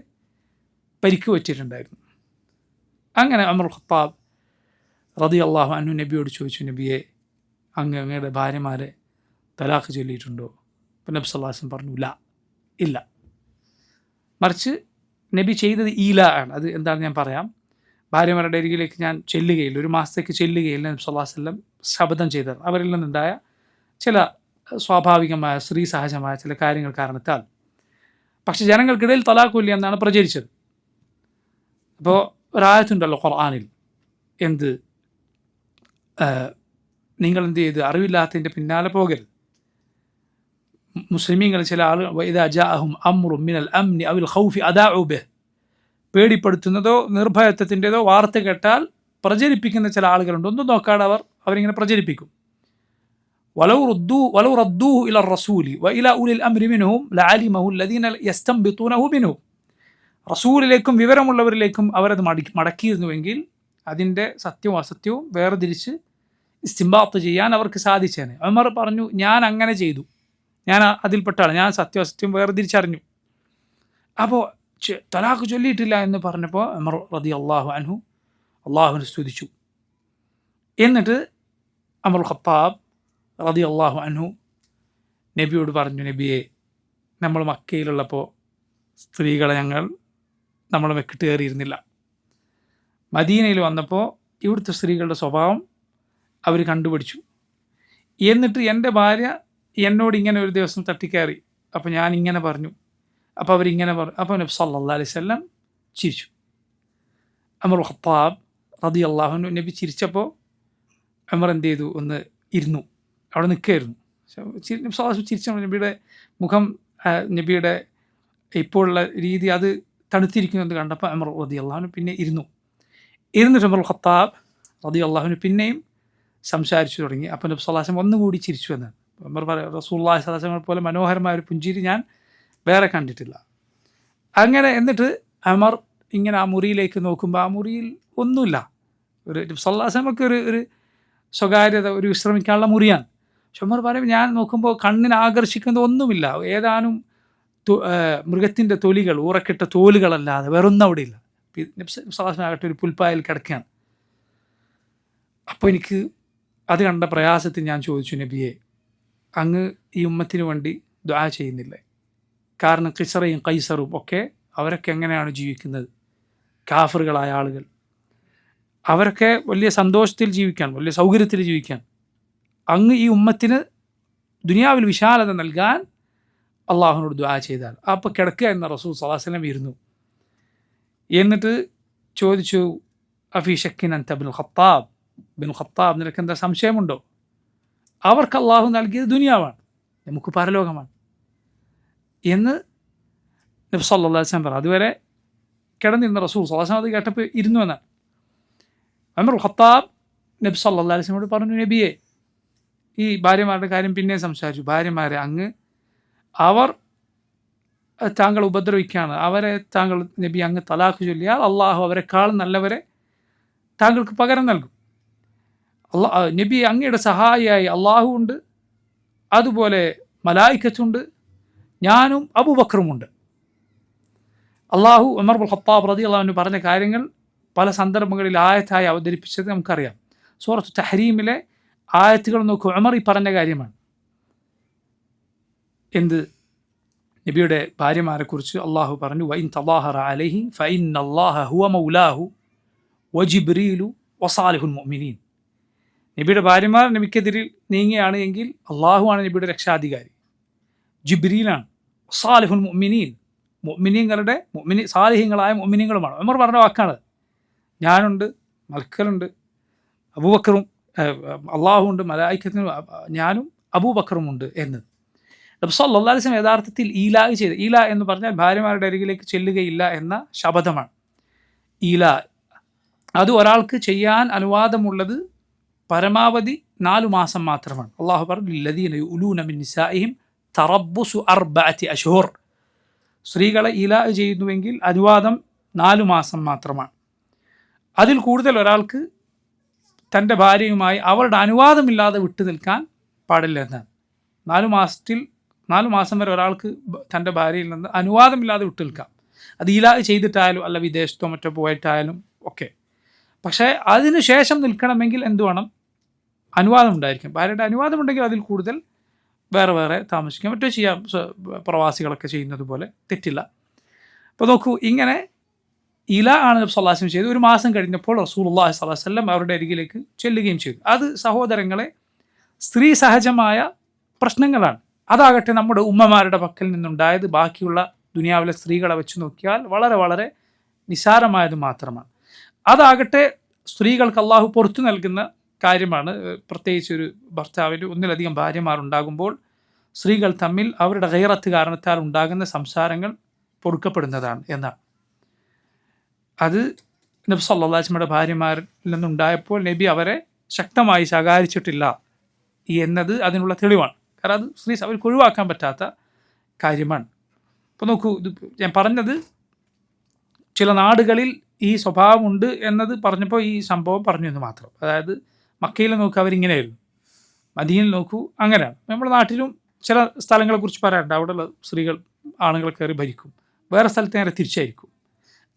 പരിക്ക് പറ്റിയിട്ടുണ്ടായിരുന്നു. അങ്ങനെ ഉമർ ഖത്താബ് റളിയല്ലാഹു അൻഹു നബിയോട് ചോദിച്ചു, നബിയെ, അങ്ങയുടെ ഭാര്യമാരെ തലാഖ് ചൊല്ലിയിട്ടുണ്ടോ? അപ്പോൾ നബി സല്ലല്ലാഹു അലൈഹി വസല്ലം പറഞ്ഞു, ഇല്ല. മറിച്ച് നബി ചെയ്തത് ഈല ആണ്. അത് എന്താണെന്ന് ഞാൻ പറയാം. ഭാര്യമാരുടെ അരികിലേക്ക് ഞാൻ ചെല്ലുകയില്ല, ഒരു മാസത്തേക്ക് ചെല്ലുകയില്ല നബി സല്ലല്ലാഹു അലൈഹി വസല്ലം ശപഥം ചെയ്തത്. അവരിൽ നിന്നുണ്ടായ ചില സ്വാഭാവികമായ സ്ത്രീ സഹജമായ ചില കാര്യങ്ങൾ കാരണത്താൽ. പക്ഷെ ജനങ്ങൾക്കിടയിൽ തലാഖ് ഇല്ല എന്നാണ് പ്രചരിച്ചത്. അപ്പോൾ ഒരായത്തുണ്ടല്ലോ ഖുർആനിൽ, എന്ത് നിങ്ങൾ എന്ത് ചെയ്ത് അറിവില്ലാത്തതിൻ്റെ പിന്നാലെ പോകരുത്. മുസ്ലിമീങ്ങൾ ചില ആളുകൾ ഇദാ ജാഅഹും അംറുൻ മിനൽ അംനി അവൽ ഖൗഫി അദാഉ ബിഹ്, പേടിപ്പെടുത്തുന്നതോ നിർഭയത്വത്തിൻ്റെതോ വാർത്ത കേട്ടാൽ പ്രചരിപ്പിക്കുന്ന ചില ആളുകളുണ്ട്. ഒന്നും നോക്കാതെ അവരിങ്ങനെ പ്രചരിപ്പിക്കും. വലൗ റദ്ദൂഹു ഇല റസൂലി വ ഇല ഉലിൽ അംരി മിൻഹും ലഅലിമഹു അല്ലദീന യസ്തംബിതൂനഹു മിൻഹും. റസൂലിലേക്കും വിവരമുള്ളവരിലേക്കും അവരത് മടക്കിയിരുന്നുവെങ്കിൽ അതിൻ്റെ സത്യവും അസത്യവും വേർതിരിച്ച് ഇസ്തിംബാത്ത് ചെയ്യാൻ അവർക്ക് സാധിച്ചേനെ. ഉമർ പറഞ്ഞു, ഞാൻ അങ്ങനെ ചെയ്തു, ഞാൻ അതിൽപ്പെട്ട ആൾ, ഞാൻ സത്യാസത്യം വേർതിരിച്ചറിഞ്ഞു. അപ്പോൾ തലാഖ് ചൊല്ലിയിട്ടില്ല എന്ന് പറഞ്ഞപ്പോൾ ഉമർ റളിയല്ലാഹു അൻഹു അള്ളാഹുവിനെ സ്തുതിച്ചു. എന്നിട്ട് ഉമർ ഖത്താബ് റളിയല്ലാഹു അൻഹു നബിയോട് പറഞ്ഞു, നബിയെ, നമ്മൾ മക്കയിലുള്ളപ്പോൾ സ്ത്രീകളെ നമ്മൾ മെക്കിട്ട് കയറിയിരുന്നില്ല. മദീനയിൽ വന്നപ്പോൾ ഇവിടുത്തെ സ്ത്രീകളുടെ സ്വഭാവം അവർ കണ്ടുപിടിച്ചു. എന്നിട്ട് എൻ്റെ ഭാര്യ എന്നോട് ഇങ്ങനെ ഒരു ദിവസം തട്ടിക്കയറി. അപ്പോൾ ഞാൻ ഇങ്ങനെ പറഞ്ഞു, അപ്പോൾ അവരിങ്ങനെ പറഞ്ഞു. അപ്പോൾ നബി സല്ലല്ലാഹു അലൈഹി വസല്ലം ചിരിച്ചു. ഉമർ ഖത്താബ് റളിയല്ലാഹു അൻഹു നബി ചിരിച്ചപ്പോൾ ഉമർ എന്ത് ചെയ്തു, ഒന്ന് ഇരുന്നു, അവിടെ നിൽക്കുകയായിരുന്നു. നബി സല്ലല്ലാഹു അലൈഹി വസല്ലം ചിരിച്ച നബിയുടെ മുഖം, നബിയുടെ ഇപ്പോഴുള്ള രീതി അത് തണുത്തിരിക്കുന്നത് കണ്ടപ്പോൾ ഉമർ റളിയല്ലാഹു അൻഹു പിന്നെ ഇരുന്നിട്ട് ഉമർ ഖത്താബ് റളിയല്ലാഹു അൻഹു പിന്നെയും സംസാരിച്ചു തുടങ്ങി. അപ്പോൾ നബി സല്ലല്ലാഹു അലൈഹി വസല്ലം ഒന്നുകൂടി ചിരിച്ചു എന്നാണ്. ഉമർ പറയും, റസൂലുള്ളാഹി സ്വല്ലല്ലാഹു അലൈഹി വസല്ലം പോലെ മനോഹരമായ ഒരു പുഞ്ചിരി ഞാൻ വേറെ കണ്ടിട്ടില്ല. അങ്ങനെ എന്നിട്ട് ഉമർ ഇങ്ങനെ ആ മുറിയിലേക്ക് നോക്കുമ്പോൾ ആ മുറിയിൽ ഒന്നുമില്ല. ഒരു നബി സല്ലല്ലാഹു അലൈഹി വസല്ലമക്ക് ഒരു സ്വകാര്യത, ഒരു വിശ്രമിക്കാനുള്ള മുറിയാണ്. പക്ഷെ ഉമർ പറയും, ഞാൻ നോക്കുമ്പോൾ കണ്ണിന് ആകർഷിക്കുന്ന ഒന്നുമില്ല, ഏതാനും മൃഗത്തിൻ്റെ തൊലികൾ, ഊറക്കിട്ട തോലുകളല്ലാതെ വേറൊന്നും അവിടെ ഇല്ല. നബി സല്ലല്ലാഹു അലൈഹി വസല്ലം ആകട്ടെ ഒരു പുൽപ്പായിൽ കിടക്കുകയാണ്. അപ്പോൾ എനിക്ക് അത് കണ്ട പ്രയാസത്തിൽ ഞാൻ ചോദിച്ചു, നബിയെ, അങ്ങ് ഈ ഉമ്മത്തിന് വേണ്ടി ദുആ ചെയ്യുന്നില്ലേ? കാരണം കിസ്റയും കൈസറും ഒക്കെ അവരൊക്കെ എങ്ങനെയാണ് ജീവിക്കുന്നത്? കാഫറുകളായ ആളുകൾ, അവരൊക്കെ വലിയ സന്തോഷത്തിൽ ജീവിക്കാൻ, വലിയ സൗകര്യത്തിൽ ജീവിക്കാൻ. അങ്ങ് ഈ ഉമ്മത്തിന് ദുനിയാവിൽ വിശാലത നൽകാൻ അള്ളാഹുവിനോട് ദുആ ചെയ്താൽ. അപ്പോൾ കിടക്കുക എന്ന റസൂൽ സല്ലല്ലാഹു അലൈഹി വസല്ലം ഇരുന്നു. എന്നിട്ട് ചോദിച്ചു, അഫീ ശക്കിൻ അൻത ബിൻ ഖത്താബ്, നിനക്ക് എന്താ സംശയമുണ്ടോ? അവർക്ക് അള്ളാഹു നൽകിയത് ദുനിയാവാണ്, നമുക്ക് പരലോകമാണ് എന്ന് നബി സല്ലല്ലാഹു അലൈഹി വസല്ലം പറഞ്ഞു. അതുവരെ കിടന്നിരുന്ന റസൂൽ സല്ലല്ലാഹു അലൈഹി വസല്ലം അത് കേട്ടപ്പോൾ ഇരുന്നു എന്നാണ്. ഉമർ ഖത്താബ് നബി സല്ലല്ലാഹു അലൈഹി വസല്ലമയോട് പറഞ്ഞു, നബിയെ, ഈ ഭാര്യമാരുടെ കാര്യം പിന്നെ സംസാരിച്ചു. ഭാര്യമാരെ അവർ താങ്കൾ ഉപദ്രവിക്കുകയാണ്, അവരെ താങ്കൾ നബി അങ്ങ് തലാഖ് ചൊല്ലിയാൽ അള്ളാഹു അവരെക്കാൾ നല്ലവരെ താങ്കൾക്ക് പകരം നൽകും. നബി, അങ്ങയുടെ സഹായിയായി അള്ളാഹു ഉണ്ട്, അതുപോലെ മലായിക്കത്തുണ്ട്, ഞാനും അബൂബക്കറുമുണ്ട്. അള്ളാഹു ഉമർ ഖത്താബ് റളിയല്ലാഹു അൻഹു പറഞ്ഞ കാര്യങ്ങൾ പല സന്ദർഭങ്ങളിൽ ആയത്തായി അവതരിപ്പിച്ചത് നമുക്കറിയാം. സൂറത്ത് തഹ്രീമിലെ ആയത്തുകൾ നോക്കൂ, ഉമർ ഈ പറഞ്ഞ കാര്യമാണ്. എന്ത്? നബിയുടെ ഭാര്യമാരെക്കുറിച്ച് അള്ളാഹു പറഞ്ഞു, വഇൻ തളാഹറ അലൈഹി ഫഇന്നല്ലാഹ ഹുവ മൗലാഹു വജിബ്രീലു വസാലിഹുൽ മുഅ്മിനീൻ. നബിയുടെ ഭാര്യമാർ നബിക്കെതിരിൽ നീങ്ങുകയാണ് എങ്കിൽ അള്ളാഹുവാണ് നബിയുടെ രക്ഷാധികാരി, ജിബ്രീലാണ്, സാലിഹുൽ മുഅ്മിനീൻ, മുഅ്മിനീങ്ങളുടെ സാലിഹീങ്ങളായ മുഅ്മിനീങ്ങളുമാണ്. ഉമർ പറഞ്ഞ വാക്കാണ്. ഞാനുണ്ട്, മൽക്കലുണ്ട്, അബൂബക്കറും, അള്ളാഹുണ്ട്, മലായിക്കത്തിനും, ഞാനും അബൂബക്കറുമുണ്ട് എന്ന് നബി സല്ലല്ലാഹു അലൈഹി വസല്ലം യഥാർത്ഥത്തിൽ ഈലാ ചെയ്ത്. ഈല എന്ന് പറഞ്ഞാൽ ഭാര്യമാരുടെ അരികിലേക്ക് ചെല്ലുകയില്ല എന്ന ശപഥമാണ്. ഈല അത് ഒരാൾക്ക് ചെയ്യാൻ അനുവാദമുള്ളത് പരമാവധി 4 മാസം മാത്രമാണ്. അള്ളാഹു പറഞ്ഞു ലദീന യുലൂന മിൻ നിസാഇഹിം തറബ്ബുസു 4 അശ്ഹുർ. സ്ത്രീകളെ ഇലാ ചെയ്യുന്നുവെങ്കിൽ അനുവാദം 4 മാസം മാത്രമാണ്. അതിൽ കൂടുതൽ ഒരാൾക്ക് തൻ്റെ ഭാര്യയുമായി അവരുടെ അനുവാദമില്ലാതെ വിട്ടു നിൽക്കാൻ പാടില്ല എന്നാണ്. 4 മാസം വരെ ഒരാൾക്ക് തൻ്റെ ഭാര്യയിൽ നിന്ന് അനുവാദമില്ലാതെ വിട്ടു നിൽക്കാം. അത് ഇലാ ചെയ്തിട്ടായാലും അല്ല വിദേശത്തോ മറ്റോ പോയിട്ടായാലും ഒക്കെ. പക്ഷേ അതിന് ശേഷം നിൽക്കണമെങ്കിൽ എന്ത് വേണം? അനുവാദം ഉണ്ടായിരിക്കും. ഭാര്യയുടെ അനുവാദമുണ്ടെങ്കിൽ അതിൽ കൂടുതൽ വേറെ വേറെ താമസിക്കാം, മറ്റോ ചെയ്യാം. പ്രവാസികളൊക്കെ ചെയ്യുന്നത് പോലെ തെറ്റില്ല. അപ്പോൾ നോക്കൂ, ഇങ്ങനെ ഇല ആണ് നബി സല്ലല്ലാഹു അലൈഹി വസല്ലം ചെയ്ത്. 1 മാസം കഴിഞ്ഞപ്പോൾ റസൂലുള്ളാഹി സ്വല്ലല്ലാഹു അലൈഹി വസല്ലം അവരുടെ അരികിലേക്ക് ചെല്ലുകയും ചെയ്തു. അത് സഹോദരങ്ങളെ സ്ത്രീ സഹജമായ പ്രശ്നങ്ങളാണ്. അതാകട്ടെ നമ്മുടെ ഉമ്മമാരുടെ പക്കൽ നിന്നുണ്ടായത് ബാക്കിയുള്ള ദുനിയാവിലെ സ്ത്രീകളെ വെച്ച് നോക്കിയാൽ വളരെ വളരെ നിസാരമായത് മാത്രമാണ്. അതാകട്ടെ സ്ത്രീകൾക്ക് അള്ളാഹു പുറത്തു നൽകുന്ന കാര്യമാണ്. പ്രത്യേകിച്ച് ഒരു ഭർത്താവിന് ഒന്നിലധികം ഭാര്യമാരുണ്ടാകുമ്പോൾ സ്ത്രീകൾ തമ്മിൽ അവരുടെ ഗൈറത്ത് കാരണത്താൽ ഉണ്ടാകുന്ന സംസാരങ്ങൾ പൊറുക്കപ്പെടുന്നതാണ് എന്നാണ്. അത് നബി സല്ലല്ലാഹു അലൈഹി വസല്ലമയുടെ ഭാര്യമാരിൽ നിന്നുണ്ടായപ്പോൾ നബി അവരെ ശക്തമായി ശകാരിച്ചിട്ടില്ല എന്നത് അതിനുള്ള തെളിവാണ്. കാരണം അത് അവർക്ക് ഒഴിവാക്കാൻ പറ്റാത്ത കാര്യമാണ്. അപ്പോൾ നോക്കൂ, ഇത് ഞാൻ പറഞ്ഞത് ചില നാടുകളിൽ ഈ സ്വഭാവമുണ്ട് എന്നത് പറഞ്ഞപ്പോൾ ഈ സംഭവം പറഞ്ഞു എന്ന് മാത്രം. അതായത് മക്കയിൽ നോക്കൂ അവരിങ്ങനെയായിരുന്നു, മദീനയിൽ നോക്കൂ അങ്ങനെയാണ്. നമ്മുടെ നാട്ടിലും ചില സ്ഥലങ്ങളെക്കുറിച്ച് പറയാറുണ്ട്, അവിടെയുള്ള സ്ത്രീകൾ ആണുങ്ങളെ കയറി ഭരിക്കും, വേറെ സ്ഥലത്ത് നേരെ തിരിച്ചായിരിക്കും.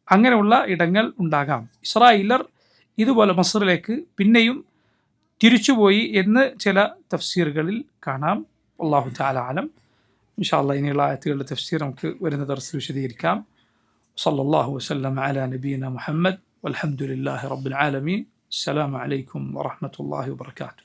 അങ്ങനെയുള്ള ഇടങ്ങൾ ഉണ്ടാകാം. ഇസ്രായേലർ ഇതുപോലെ മസ്റിലേക്ക് പിന്നെയും തിരിച്ചുപോയി എന്ന് ചില തഫ്സീറുകളിൽ കാണാം. അല്ലാഹു തആല ആലം. ഇൻഷാ അല്ലാഹ് ഇനിയുള്ള ആയത്തുകളുടെ തഫ്സീർ നമുക്ക് വരുന്ന ദർസിൽ വിശദീകരിക്കാം. സല്ലല്ലാഹു വസല്ലം അലാ നബിയിന മുഹമ്മദ് വൽഹംദുലില്ലാഹി റബ്ബിൽ ആലമീൻ. അസ്സലാമു അലൈക്കും വറഹ്മത്തുള്ളാഹി വബറകാതുഹു.